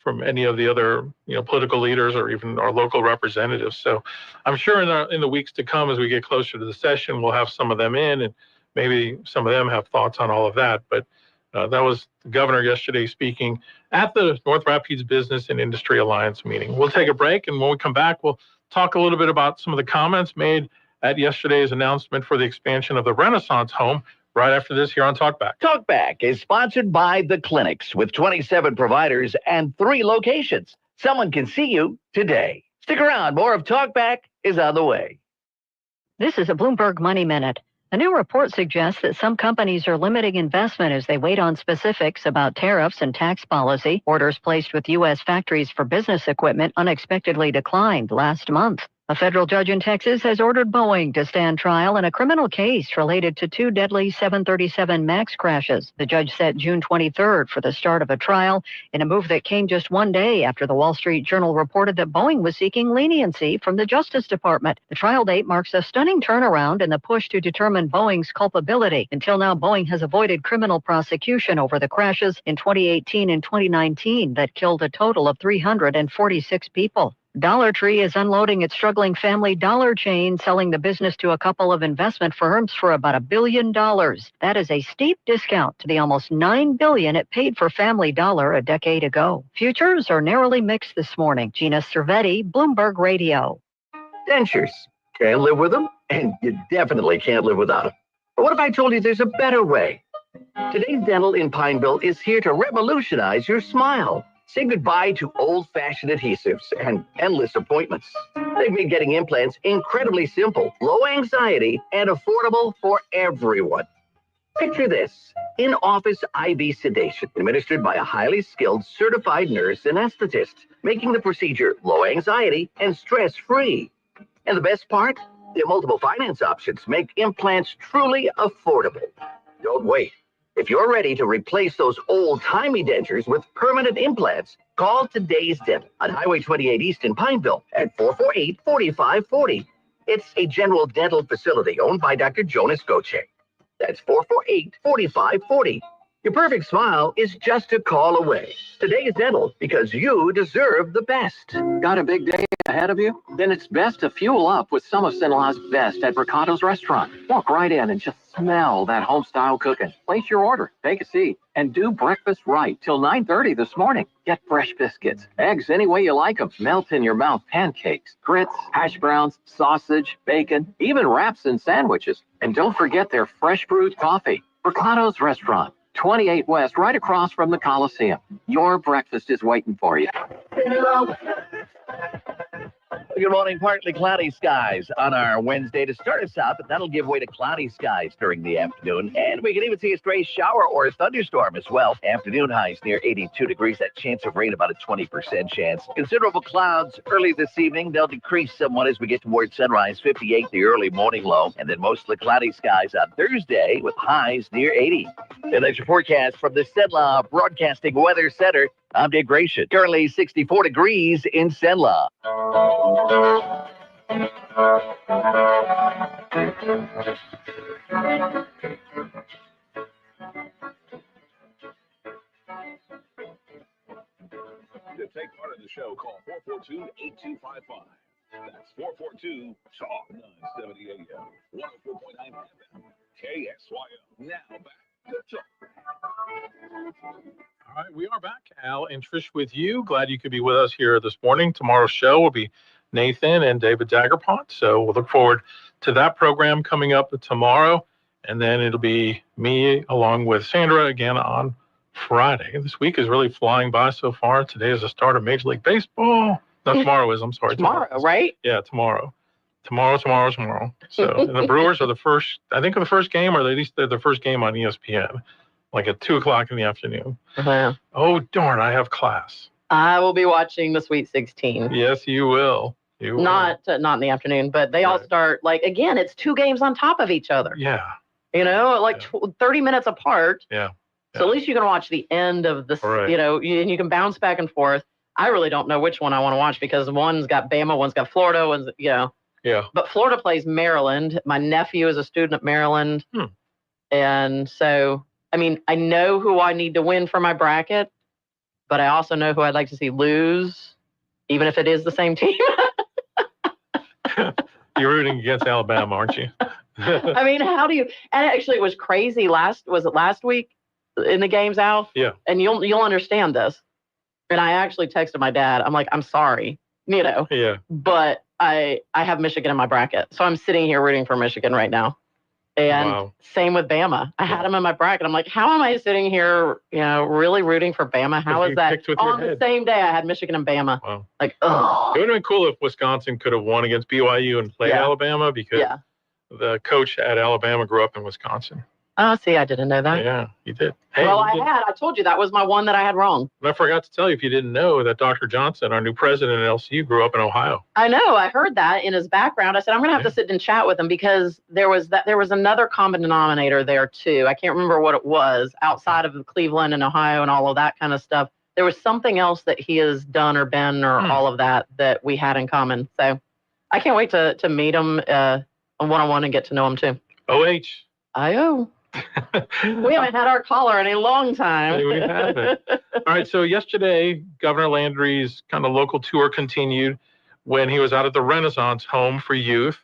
from any of the other, political leaders or even our local representatives. So I'm sure in the weeks to come, as we get closer to the session, we'll have some of them in, and maybe some of them have thoughts on all of that. But that was the governor yesterday speaking at the North Rapids Business and Industry Alliance meeting. We'll take a break, and when we come back, we'll talk a little bit about some of the comments made at yesterday's announcement for the expansion of the Renaissance home right after this here on Talkback. Talkback is sponsored by The Clinics with 27 providers and 3 locations. Someone can see you today. Stick around. More of Talkback is on the way. This is a Bloomberg Money Minute. A new report suggests that some companies are limiting investment as they wait on specifics about tariffs and tax policy. Orders placed with U.S. factories for business equipment unexpectedly declined last month. A federal judge in Texas has ordered Boeing to stand trial in a criminal case related to 2 deadly 737 MAX crashes. The judge set June 23rd for the start of a trial in a move that came just one day after the Wall Street Journal reported that Boeing was seeking leniency from the Justice Department. The trial date marks a stunning turnaround in the push to determine Boeing's culpability. Until now, Boeing has avoided criminal prosecution over the crashes in 2018 and 2019 that killed a total of 346 people. Dollar Tree is unloading its struggling Family Dollar chain, selling the business to a couple of investment firms for about $1 billion. That is a steep discount to the almost $9 billion it paid for Family Dollar a decade ago. Futures are narrowly mixed this morning. Gina Cervetti, Bloomberg Radio. Dentures. Can't live with them, and you definitely can't live without them. But what if I told you there's a better way? Today's Dental in Pineville is here to revolutionize your smile. Say goodbye to old-fashioned adhesives and endless appointments. They've made getting implants incredibly simple, low anxiety, and affordable for everyone. Picture this: in-office IV sedation administered by a highly skilled certified nurse anesthetist, making the procedure low anxiety and stress-free. And the best part? Their multiple finance options make implants truly affordable. Don't wait. If you're ready to replace those old-timey dentures with permanent implants, call Today's Dental on Highway 28 East in Pineville at 448-4540. It's a general dental facility owned by Dr. Jonas Goche. That's 448-4540. Your perfect smile is just a call away. Today's Dental, because you deserve the best. Got a big day ahead of you? Then it's best to fuel up with some of CENLA's best at Mercado's restaurant. Walk right in and just smell that home-style cooking. Place your order, take a seat, and do breakfast right till 9:30 this morning. Get fresh biscuits, eggs any way you like them, melt in your mouth pancakes, grits, hash browns, sausage, bacon, even wraps and sandwiches. And don't forget their fresh brewed coffee. Mercado's restaurant. 28 West, right across from the Coliseum. Your breakfast is waiting for you. Good morning. Partly cloudy skies on our Wednesday to start us out, but that'll give way to cloudy skies during the afternoon. And we can even see a stray shower or a thunderstorm as well. Afternoon highs near 82 degrees. That chance of rain about a 20% chance. Considerable clouds early this evening. They'll decrease somewhat as we get towards sunrise. 58 the early morning low. And then mostly cloudy skies on Thursday with highs near 80. And that's your forecast from the CENLA Broadcasting Weather Center. I'm Dave Gratian. Currently 64 degrees in CENLA. To take part in the show, call 442-8255. That's 442-TALK 970 AM, 104.9 FM, KSYO. Now back to Talk. All right, we are back, Al and Trish, with you. Glad you could be with us here this morning. Tomorrow's show will be Nathan and David Dagerpont, so we'll look forward to that program coming up tomorrow, and then it'll be me along with Sandra again on Friday. This week is really flying by so far. Today is the start of Major League Baseball. No, tomorrow is. I'm sorry. Tomorrow, right? Yeah, tomorrow. Tomorrow. So, and the Brewers are the first, I think, of the first game, or at least they're the first game on ESPN, like at 2:00 in the afternoon. Wow. Oh, darn, I have class. I will be watching the Sweet 16. Yes, you will. You will. Not in the afternoon, but they all start, again, it's 2 games on top of each other. Yeah. 30 minutes apart. Yeah. So at least you can watch the end of the, Right. and you can bounce back and forth. I really don't know which one I want to watch because one's got Bama, one's got Florida, one's, Yeah. But Florida plays Maryland. My nephew is a student at Maryland. And so, I mean, I know who I need to win for my bracket. but I also know who I'd like to see lose, even if it is the same team. You're rooting against Alabama, aren't you? I mean, how do you? And actually, it was crazy. Was it last week in the games, Al? Yeah. And you'll understand this. And I actually texted my dad. I'm like, I'm sorry, Yeah. but I have Michigan in my bracket, so I'm sitting here rooting for Michigan right now. And same with Bama. I had them in my bracket. I'm like, how am I sitting here, really rooting for Bama? How is that? On the same day, I had Michigan and Bama. Wow. Like, oh. It would have been cool if Wisconsin could have won against BYU and played Alabama, because the coach at Alabama grew up in Wisconsin. Oh, see, I didn't know that. Yeah, you did. Hey, well, I told you that was my one that I had wrong. And I forgot to tell you, if you didn't know, that Dr. Johnson, our new president at LCU, grew up in Ohio. I know. I heard that in his background. I said, I'm going to have to sit and chat with him, because there was another common denominator there, too. I can't remember what it was, outside of Cleveland and Ohio and all of that kind of stuff. There was something else that he has done or been or all of that we had in common. So I can't wait to meet him one-on-one and get to know him, too. OH. I-O. We haven't had our caller in a long time. We haven't. All right, so yesterday, Governor Landry's kind of local tour continued when he was out at the Renaissance Home for Youth.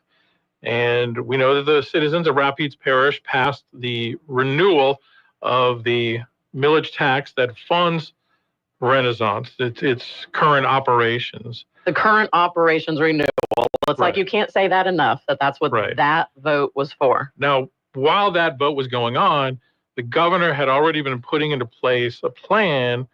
And we know that the citizens of Rapides Parish passed the renewal of the millage tax that funds Renaissance, its current operations. The current operations renewal. It's like you can't say that enough, that's what that vote was for. Now, while that vote was going on, the governor had already been putting into place a plan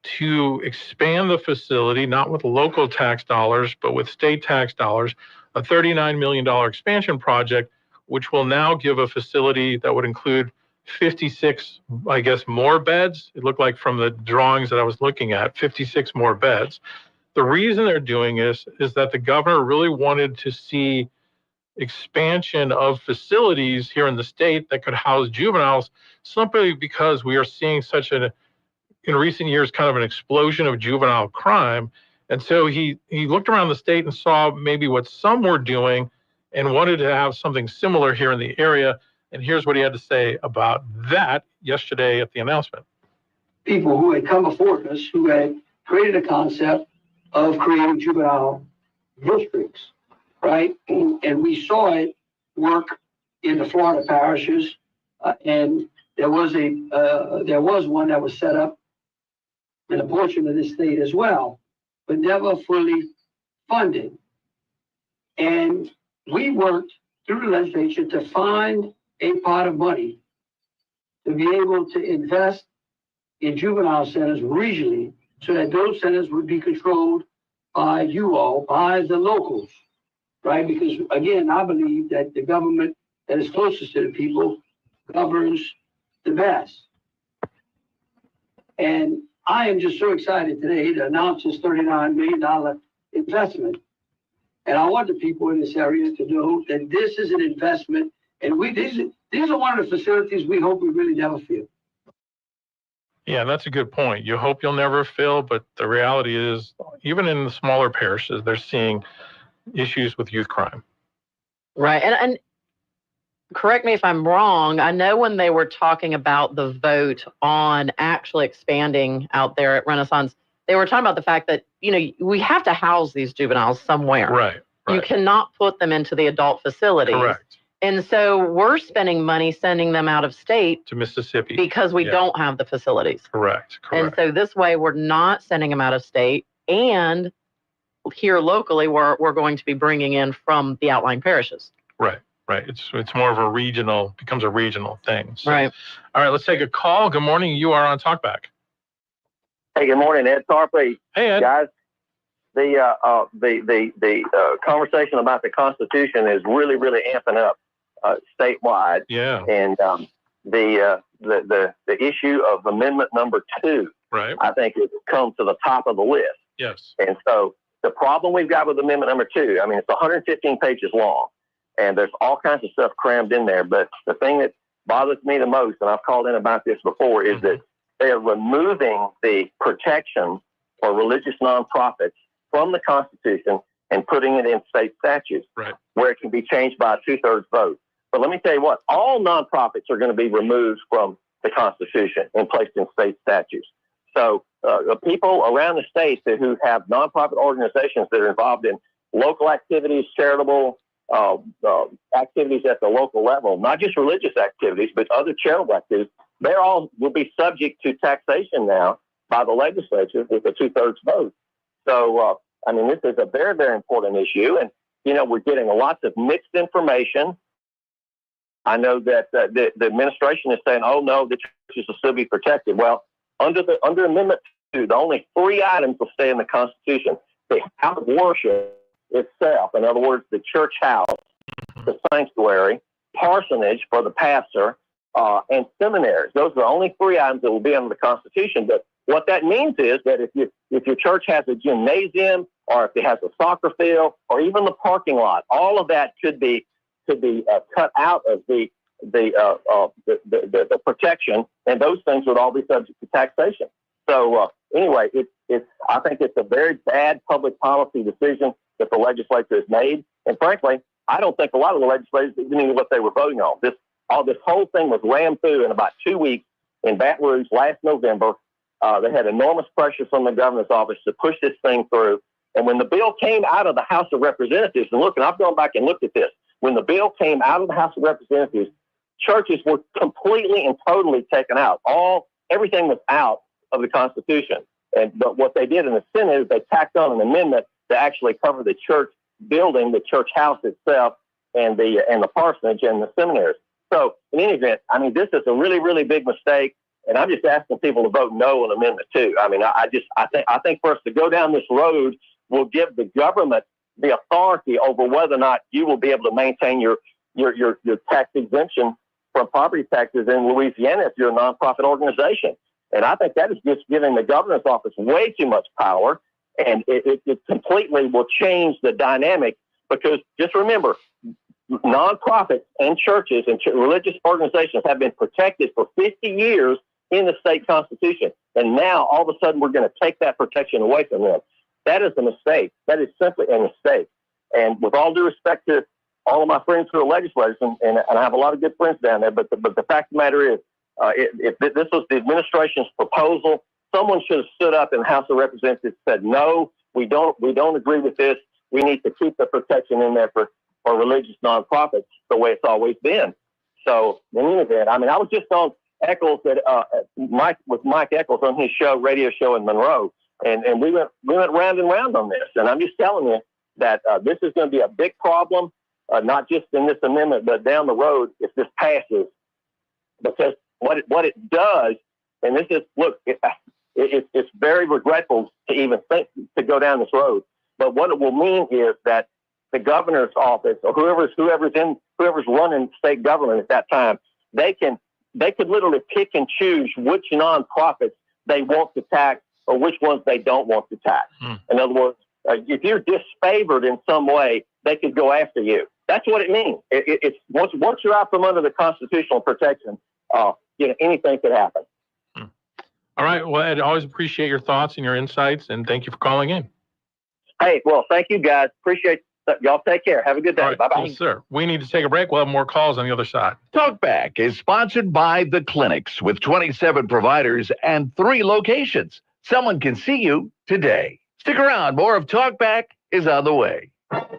to expand the facility, not with local tax dollars, but with state tax dollars, a $39 million expansion project, which will now give a facility that would include 56, I guess, more beds. It looked like from the drawings that I was looking at, 56 more beds. The reason they're doing this is that the governor really wanted to see expansion of facilities here in the state that could house juveniles, simply because we are seeing in recent years, kind of an explosion of juvenile crime. And so he looked around the state and saw maybe what some were doing and wanted to have something similar here in the area. And here's what he had to say about that yesterday at the announcement. People who had come before us, who had created a concept of creating juvenile districts. Right, and we saw it work in the Florida parishes, and there was one that was set up in a portion of this state as well, but never fully funded. And we worked through the legislature to find a pot of money to be able to invest in juvenile centers regionally, so that those centers would be controlled by you all, by the locals. Right? Because, again, I believe that the government that is closest to the people governs the best. And I am just so excited today to announce this $39 million investment. And I want the people in this area to know that this is an investment. And these are one of the facilities we hope we really never feel. Yeah, that's a good point. You hope you'll never fill, but the reality is, even in the smaller parishes, they're seeing issues with youth crime. Right. And correct me if I'm wrong. I know when they were talking about the vote on actually expanding out there at Renaissance, they were talking about the fact that, we have to house these juveniles somewhere. Right. You cannot put them into the adult facilities. Correct. And so we're spending money sending them out of state to Mississippi because we don't have the facilities. Correct. And so this way we're not sending them out of state, and here locally we're going to be bringing in from the outlying parishes. Right. It's more of becomes a regional thing. So. Right. All right, let's take a call. Good morning. You are on Talkback. Hey, good morning, Ed Tarpley. Hey, Ed. Guys. The conversation about the Constitution is really, really amping up statewide. Yeah. And the issue of Amendment number 2, I think it comes to the top of the list. Yes. And so the problem we've got with Amendment number 2, I mean, it's 115 pages long, and there's all kinds of stuff crammed in there. But the thing that bothers me the most, and I've called in about this before, is that they are removing the protection for religious nonprofits from the Constitution and putting it in state statutes, where it can be changed by a 2/3 vote. But let me tell you what, all nonprofits are going to be removed from the Constitution and placed in state statutes. So people around the state who have nonprofit organizations that are involved in local activities, charitable activities at the local level, not just religious activities, but other charitable activities, they all will be subject to taxation now by the legislature with a 2/3 vote. So, I mean, this is a very, very important issue. And, you know, we're getting lots of mixed information. I know that the administration is saying, oh, no, the churches will still be protected. Well, under Amendment 2, the only 3 items will stay in the Constitution. The house of worship itself, in other words, the church house, the sanctuary, parsonage for the pastor, and seminaries. Those are the only 3 items that will be under the Constitution. But what that means is that if your church has a gymnasium, or if it has a soccer field, or even the parking lot, all of that could be cut out of the protection, and those things would all be subject to taxation. So anyway, I think it's a very bad public policy decision that the legislature has made, and frankly, I don't think a lot of the legislators even knew what they were voting on. This whole thing was rammed through in about 2 weeks in Baton Rouge last November. They had enormous pressure from the governor's office to push this thing through. And when the bill came out of the House of Representatives, and look, and I've gone back and looked at this, when the bill came out of the House of Representatives, churches were completely and totally taken out. Everything was out of the Constitution. But what they did in the Senate is they tacked on an amendment to actually cover the church building, the church house itself, and the parsonage and the seminaries. So in any event, I mean, this is a really, really big mistake. And I'm just asking people to vote no on Amendment 2. I mean, I think for us to go down this road will give the government the authority over whether or not you will be able to maintain your tax exemption from property taxes in Louisiana if you're a nonprofit organization. And I think that is just giving the governor's office way too much power, and it completely will change the dynamic, because just remember, nonprofits and churches and religious organizations have been protected for 50 years in the state constitution. And now all of a sudden we're going to take that protection away from them. That is a mistake. That is simply a mistake. And with all due respect to all of my friends who are legislators, and I have a lot of good friends down there, but the fact of the matter is, if this was the administration's proposal, someone should have stood up in the House of Representatives and said, no, we don't agree with this. We need to keep the protection in there for religious nonprofits the way it's always been. So in any event, I mean, I was just on Eccles with Mike Eccles on his radio show in Monroe, and we went round and round on this. And I'm just telling you that this is going to be a big problem, not just in this amendment, but down the road if this passes. Because what it does, and this is, look, it's very regretful to even think to go down this road. But what it will mean is that the governor's office or whoever's running state government at that time, they could literally pick and choose which nonprofits they want to tax or which ones they don't want to tax. In other words, if you're disfavored in some way, they could go after you. That's what it means. It's once you're out from under the constitutional protection, anything could happen. All right. Well, Ed, always appreciate your thoughts and your insights, and thank you for calling in. Hey, well, thank you guys. Appreciate y'all. Take care. Have a good day. Right. Bye-bye. Yes, sir. We need to take a break. We'll have more calls on the other side. Talkback is sponsored by The Clinics with 27 providers and 3 locations. Someone can see you today. Stick around. More of Talkback is on the way.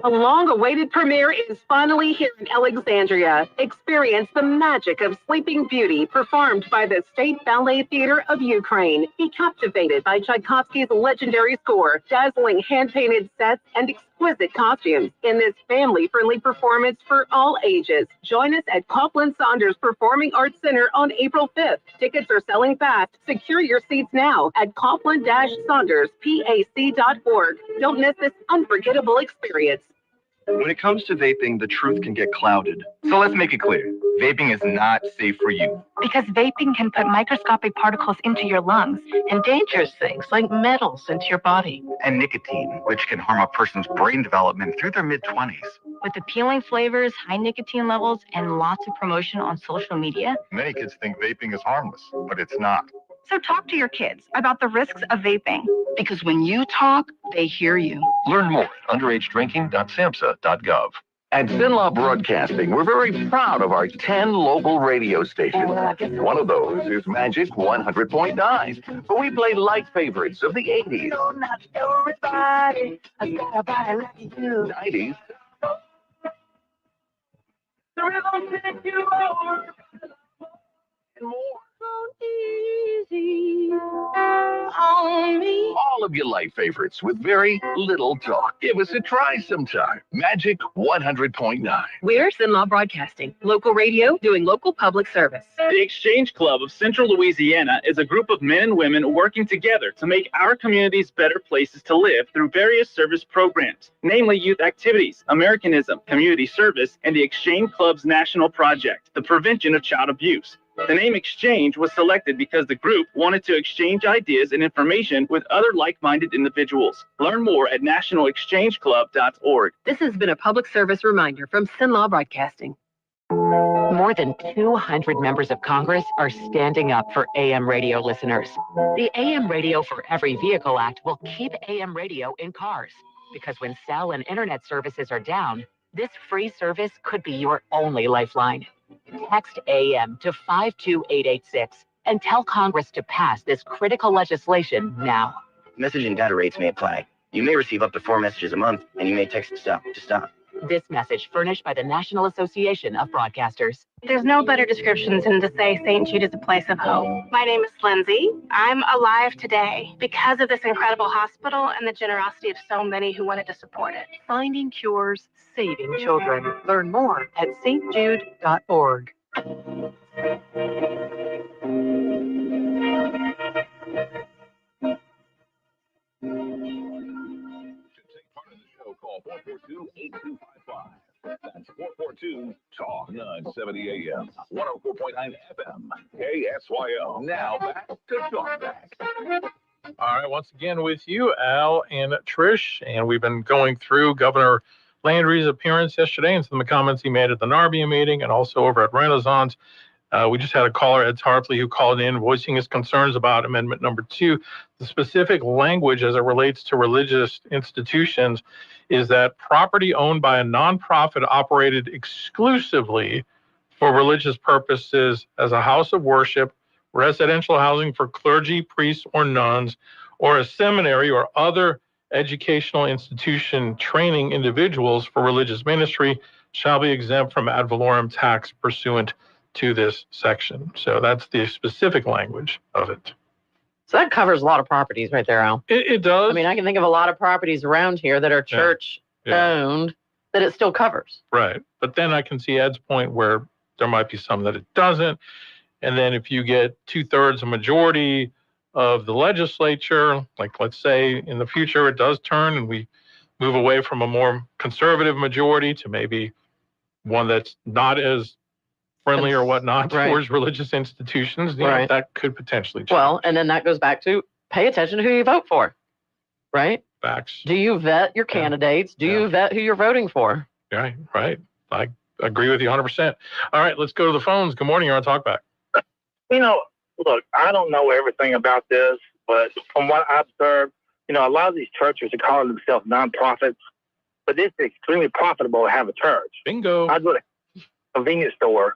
A long-awaited premiere is finally here in Alexandria. Experience the magic of Sleeping Beauty, performed by the State Ballet Theater of Ukraine. Be captivated by Tchaikovsky's legendary score, dazzling hand-painted sets, and exquisite costumes in this family-friendly performance for all ages. Join us at Copeland Saunders Performing Arts Center on April 5th. Tickets are selling fast. Secure your seats now at Copeland-SaundersPAC.org. Don't miss this unforgettable experience. When it comes to vaping, the truth can get clouded. So let's make it clear. Vaping is not safe for you. Because vaping can put microscopic particles into your lungs and dangerous things like metals into your body. And nicotine, which can harm a person's brain development through their mid-20s. With appealing flavors, high nicotine levels, and lots of promotion on social media, Many kids think vaping is harmless, but it's not. So talk to your kids about the risks of vaping. Because when you talk, they hear you. Learn more at underagedrinking.samhsa.gov. At CENLA Broadcasting, we're very proud of our 10 local radio stations. One of those is Magic 100.9, where we play light favorites of the 80s, 90s, and more. Easy on me. All of your light favorites with very little talk. Give us a try sometime. Magic 100.9. We're CENLA Broadcasting, local radio doing local public service. The Exchange Club of Central Louisiana is a group of men and women working together to make our communities better places to live through various service programs, namely youth activities, Americanism, community service, and the Exchange Club's national project, the prevention of child abuse. The name Exchange was selected because the group wanted to exchange ideas and information with other like-minded individuals. Learn more at nationalexchangeclub.org. This has been a public service reminder from CENLA Broadcasting. More than 200 members of Congress are standing up for AM radio listeners. The AM Radio for Every Vehicle Act will keep AM radio in cars, because when cell and internet services are down, this free service could be your only lifeline. Text AM to 52886 and tell Congress to pass this critical legislation now. Message and data rates may apply. You may receive up to 4 messages a month, and you may text stop to stop. This message furnished by the National Association of Broadcasters. There's no better description than to say St. Jude is a place of hope. My name is Lindsay. I'm alive today because of this incredible hospital and the generosity of so many who wanted to support it. Finding cures, saving children. Learn more at stjude.org. Call 442-8255. That's 442-TALK 970 AM, 104.9 FM, KSYO. Now back to Talk Back. All right, once again with you, Al and Trish, and we've been going through Governor Landry's appearance yesterday and some of the comments he made at the NARBIA meeting and also over at Renaissance. We just had a caller, Ed Tarpley, who called in voicing his concerns about Amendment number 2. The specific language as it relates to religious institutions is that property owned by a nonprofit operated exclusively for religious purposes as a house of worship, residential housing for clergy, priests, or nuns, or a seminary or other educational institution training individuals for religious ministry shall be exempt from ad valorem tax pursuant to this section. So that's the specific language of it. So that covers a lot of properties right there, Al. It does. I mean, I can think of a lot of properties around here that are church owned that it still covers. Right. But then I can see Ed's point where there might be some that it doesn't. And then if you get 2/3 a majority of the legislature, like let's say in the future it does turn and we move away from a more conservative majority to maybe one that's not as friendly or whatnot towards religious institutions, you know, that could potentially change. Well, and then that goes back to pay attention to who you vote for, right? Facts. Do you vet your candidates? Do you vet who you're voting for? Right, right. I agree with you 100%. All right, let's go to the phones. Good morning, you're on Talkback. You know, look, I don't know everything about this, but from what I observed, you know, a lot of these churches are calling themselves nonprofits, but it's extremely profitable to have a church. Bingo. I go to a convenience store,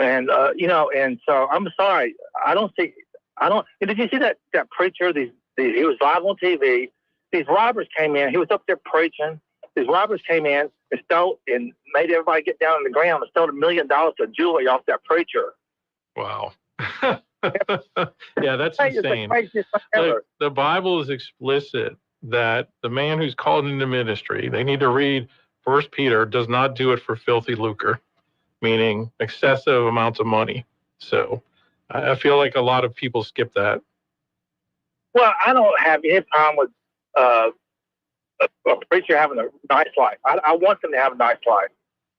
and, you know, and so I'm sorry, did you see that preacher? He was live on TV. These robbers came in. He was up there preaching. These robbers came in and stole and made everybody get down on the ground and stole $1 million of jewelry off that preacher. Wow. Yeah, that's insane. Look, the Bible is explicit that the man who's called into ministry, they need to read 1 Peter, does not do it for filthy lucre, meaning excessive amounts of money. So I feel like a lot of people skip that. Well, I don't have any problem with a preacher having a nice life. I want them to have a nice life.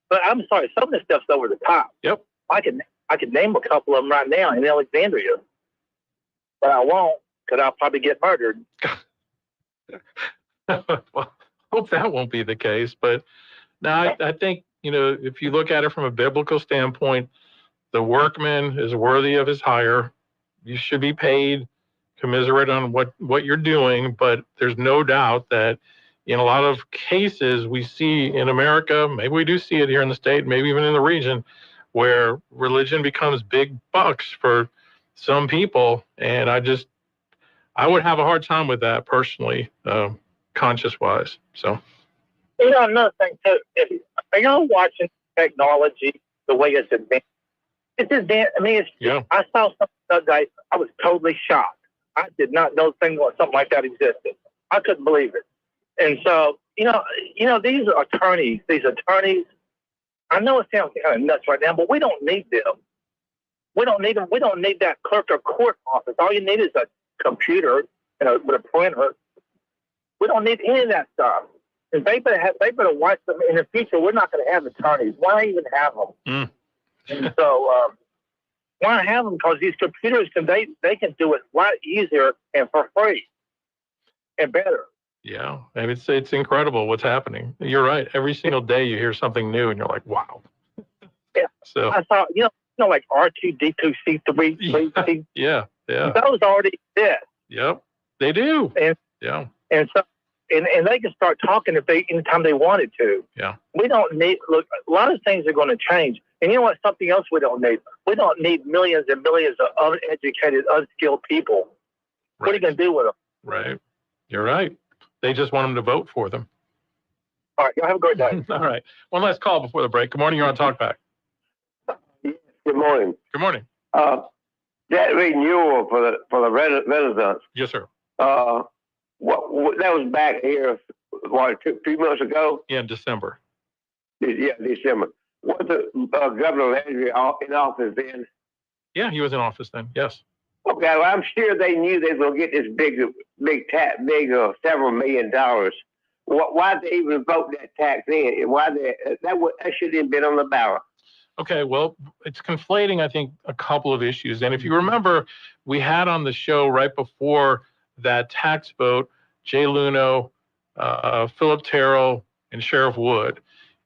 But I'm sorry, some of this stuff's over the top. Yep. I could name a couple of them right now in Alexandria, but I won't because I'll probably get murdered. Well, hope that won't be the case. But now I think, you know, if you look at it from a biblical standpoint, the workman is worthy of his hire. You should be paid commiserate on what you're doing, but there's no doubt that in a lot of cases we see in America, maybe we do see it here in the state, maybe even in the region, where religion becomes big bucks for some people. And I would have a hard time with that personally, conscious-wise. So, another thing too, are y'all watching technology the way it's advanced? It's advanced. I mean, I saw something the other day. I was totally shocked. I did not know something like that existed. I couldn't believe it. And so, these attorneys, I know it sounds kind of nuts right now, but we don't need them. We don't need them. We don't need that clerk of court office. All you need is a computer with a printer. We don't need any of that stuff. And they better watch them in the future. We're not going to have attorneys. Why even have them? And so, why have them? Because these computers they can do it a lot easier and for free and better. Yeah, and it's incredible what's happening. You're right. Every single day you hear something new, and you're like, wow. Yeah. So I thought, like R2D2 C3. Yeah. Those already exist. Yep, they do. And so they can start talking anytime they wanted to. Yeah. We don't need. Look, a lot of things are going to change. And you know what? Something else we don't need. We don't need millions and millions of uneducated, unskilled people. Right. What are you going to do with them? Right. You're right. They just want them to vote for them. All right. Y'all have a great day. All right. One last call before the break. Good morning. You're on Talkback. Good morning. Good morning. That renewal for the residents. Yes, sir. That was back here, 2 months ago? Yeah, in December. Yeah, December. Was Governor Landry in office then? Yeah, he was in office then. Yes. Okay, well, I'm sure they knew they were going to get this big several $1 million. Why did they even vote that tax in? That should have been on the ballot. Okay, well, it's conflating, I think, a couple of issues. And if you remember, we had on the show right before that tax vote, Jay Luno, Philip Terrell, and Sheriff Wood.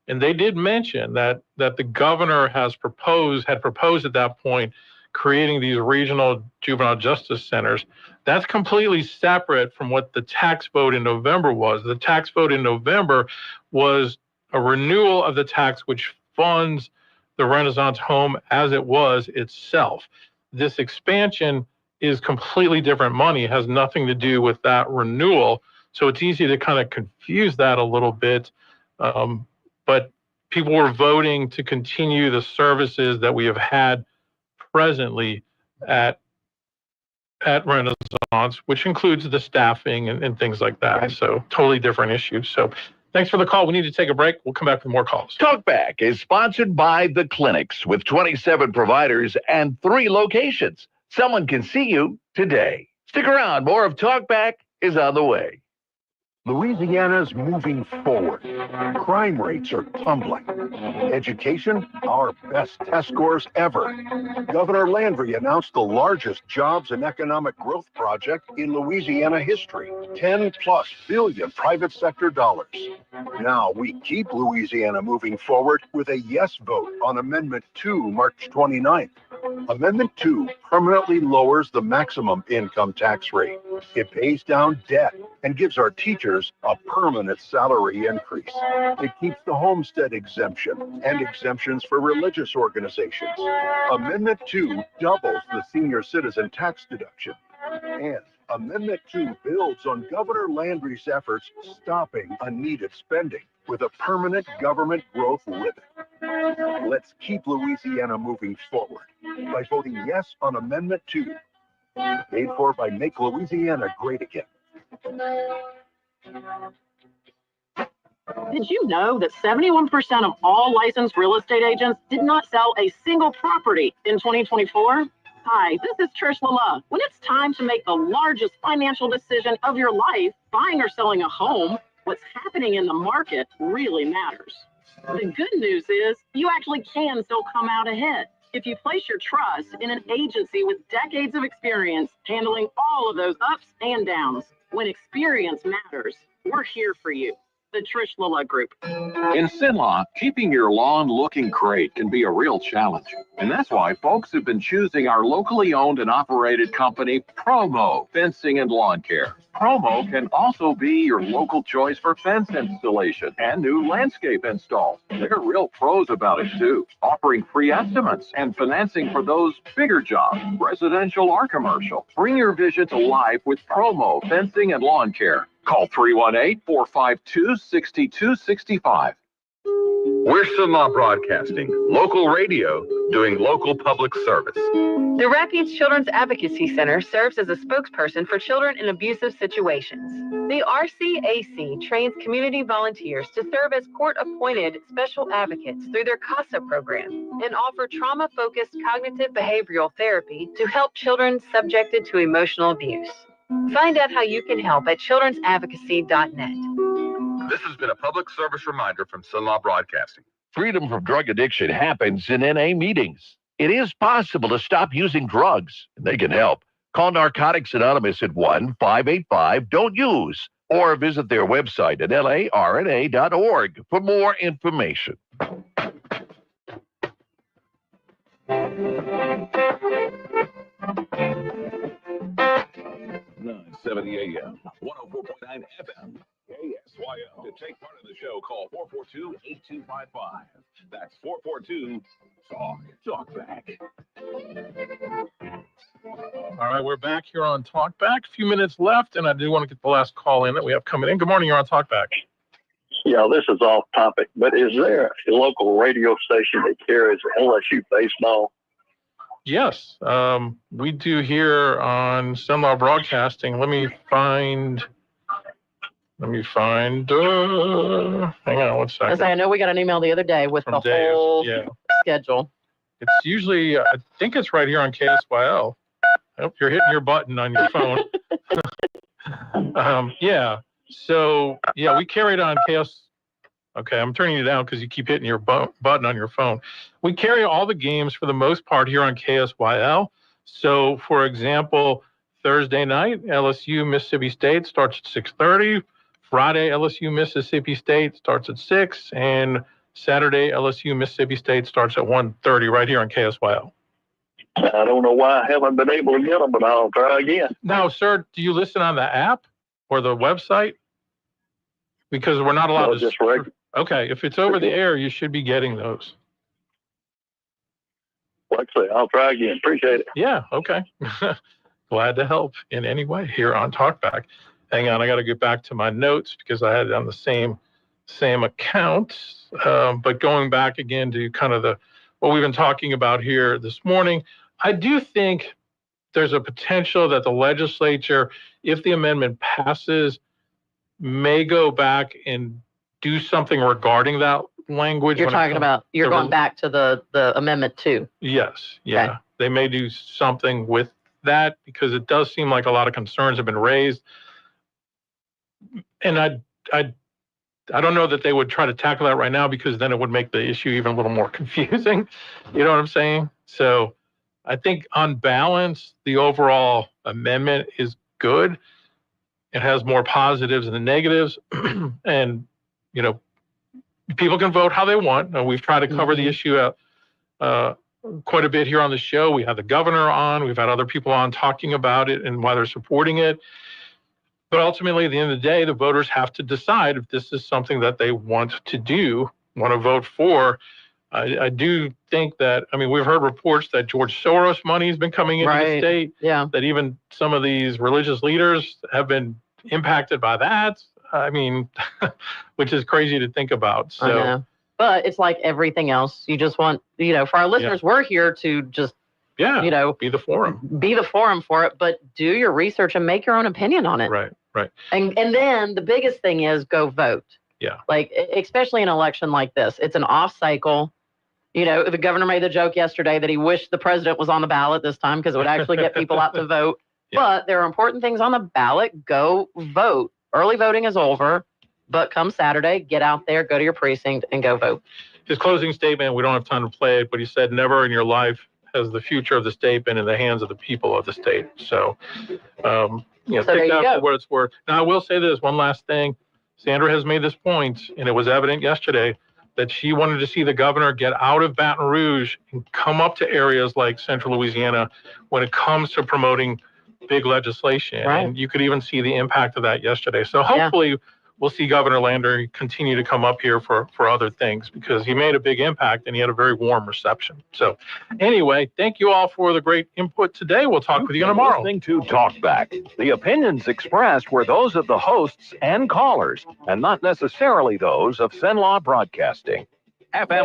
And they did mention that the governor had proposed at that point creating these regional juvenile justice centers. That's completely separate from what the tax vote in November was. The tax vote in November was a renewal of the tax which funds the Renaissance home as it was itself. This expansion is completely different money. It has nothing to do with that renewal. So it's easy to kind of confuse that a little bit. But people were voting to continue the services that we have had presently at Renaissance, which includes the staffing and things like that. Right. So totally different issues. So thanks for the call. We need to take a break. We'll come back with more calls. Talkback is sponsored by The Clinics with 27 providers and 3 locations. Someone can see you today. Stick around. More of Talkback is on the way. Louisiana's moving forward. Crime rates are tumbling. Education, our best test scores ever. Governor Landry announced the largest jobs and economic growth project in Louisiana history. $10+ billion private sector dollars. Now we keep Louisiana moving forward with a yes vote on Amendment 2, March 29th. Amendment 2 permanently lowers the maximum income tax rate. It pays down debt and gives our teachers a permanent salary increase. It keeps the homestead exemption and exemptions for religious organizations. Amendment 2 doubles the senior citizen tax deduction. And Amendment 2 builds on Governor Landry's efforts stopping unneeded spending with a permanent government growth limit. Let's keep Louisiana moving forward by voting yes on Amendment 2. Paid for by Make Louisiana Great Again. Did you know that 71% of all licensed real estate agents did not sell a single property in 2024? Hi, this is Trish. When it's time to make the largest financial decision of your life, buying or selling a home, what's happening in the market really matters. The good news is you actually can still come out ahead if you place your trust in an agency with decades of experience handling all of those ups and downs. When experience matters, we're here for you. the Trish Lala Group. In CENLA, keeping your lawn looking great can be a real challenge. And that's why folks have been choosing our locally owned and operated company, Promo Fencing and Lawn Care. Promo can also be your local choice for fence installation and new landscape installs. They're real pros about it too, offering free estimates and financing for those bigger jobs, residential or commercial. Bring your vision to life with Promo Fencing and Lawn Care. Call 318-452-6265. We're CENLA Broadcasting, local radio doing local public service. The Rapides Children's Advocacy Center serves as a spokesperson for children in abusive situations. The RCAC trains community volunteers to serve as court-appointed special advocates through their CASA program and offer trauma-focused cognitive behavioral therapy to help children subjected to emotional abuse. Find out how you can help at childrensadvocacy.net. This has been a public service reminder from CENLA Broadcasting. Freedom from drug addiction happens in NA meetings. It is possible to stop using drugs, and they can help. Call Narcotics Anonymous at 1-585-DON'T-USE or visit their website at larna.org for more information. 970 AM, 104.9 FM. KSYO. To take part in the show, call 442-8255. That's 442-TALK back. All right, we're back here on Talk Back. A few minutes left, and I do want to get the last call in that we have coming in. Good morning, you're on Talk Back. Yeah, this is off topic, but is there a local radio station that carries LSU baseball? Yes, we do here on CENLA Broadcasting. Let me find, hang on one second. I know we got an email the other day with the Dave, whole yeah. schedule. It's usually, I think it's right here on KSYL. I hope you're hitting your button on your phone. Yeah, so, yeah, we carry it on KS. Okay, I'm turning you down because you keep hitting your button on your phone. We carry all the games for the most part here on KSYL. So, for example, Thursday night, LSU Mississippi State starts at 6:30. Friday, LSU Mississippi State starts at 6. And Saturday, LSU Mississippi State starts at 1:30 right here on KSYL. I don't know why I haven't been able to get them, but I'll try again. Now, sir, do you listen on the app or the website? Because we're not allowed to. Just regular. Okay, if it's over the air, you should be getting those. Like I say, I'll try again. Appreciate it. Yeah, okay. Glad to help in any way here on Talkback. Hang on, I got to get back to my notes because I had it on the same account. But going back again to kind of what we've been talking about here this morning, I do think there's a potential that the legislature, if the amendment passes, may go back and do something regarding that language. You're talking about, you're going back to the Amendment 2. Yes, yeah. Okay. They may do something with that because it does seem like a lot of concerns have been raised. And I don't know that they would try to tackle that right now because then it would make the issue even a little more confusing. You know what I'm saying? So I think on balance, the overall amendment is good. It has more positives than negatives. And, you know, people can vote how they want. We've tried to cover the issue quite a bit here on the show. We had the governor on. We've had other people on talking about it and why they're supporting it. But ultimately, at the end of the day, the voters have to decide if this is something that they want to do, want to vote for. I do think that, I mean, we've heard reports that George Soros money has been coming into the state. Yeah. That even some of these religious leaders have been impacted by that. I mean, which is crazy to think about. So, I know. But it's like everything else. You just want, you know, for our listeners, we're here to just, you know, be the forum. Be the forum for it, but do your research and make your own opinion on it. Right. And then the biggest thing is go vote. Yeah. Like, especially an election like this, it's an off cycle. You know, the governor made the joke yesterday that he wished the president was on the ballot this time because it would actually get people out to vote. Yeah. But there are important things on the ballot. Go vote. Early voting is over, but come Saturday, get out there, go to your precinct, and go vote. His closing statement, we don't have time to play it, but he said, never in your life has the future of the state been in the hands of the people of the state. So, you know, take that for what it's worth. Now, I will say this, one last thing. Sandra has made this point, and it was evident yesterday, that she wanted to see the governor get out of Baton Rouge and come up to areas like Central Louisiana when it comes to promoting big legislation. Right. And you could even see the impact of that yesterday. So hopefully we'll see Governor Landry continue to come up here for other things, because he made a big impact and he had a very warm reception. So anyway, thank you all for the great input today. We'll talk with you tomorrow. Listening to Talkback. The opinions expressed were those of the hosts and callers, and not necessarily those of CENLA Broadcasting. FM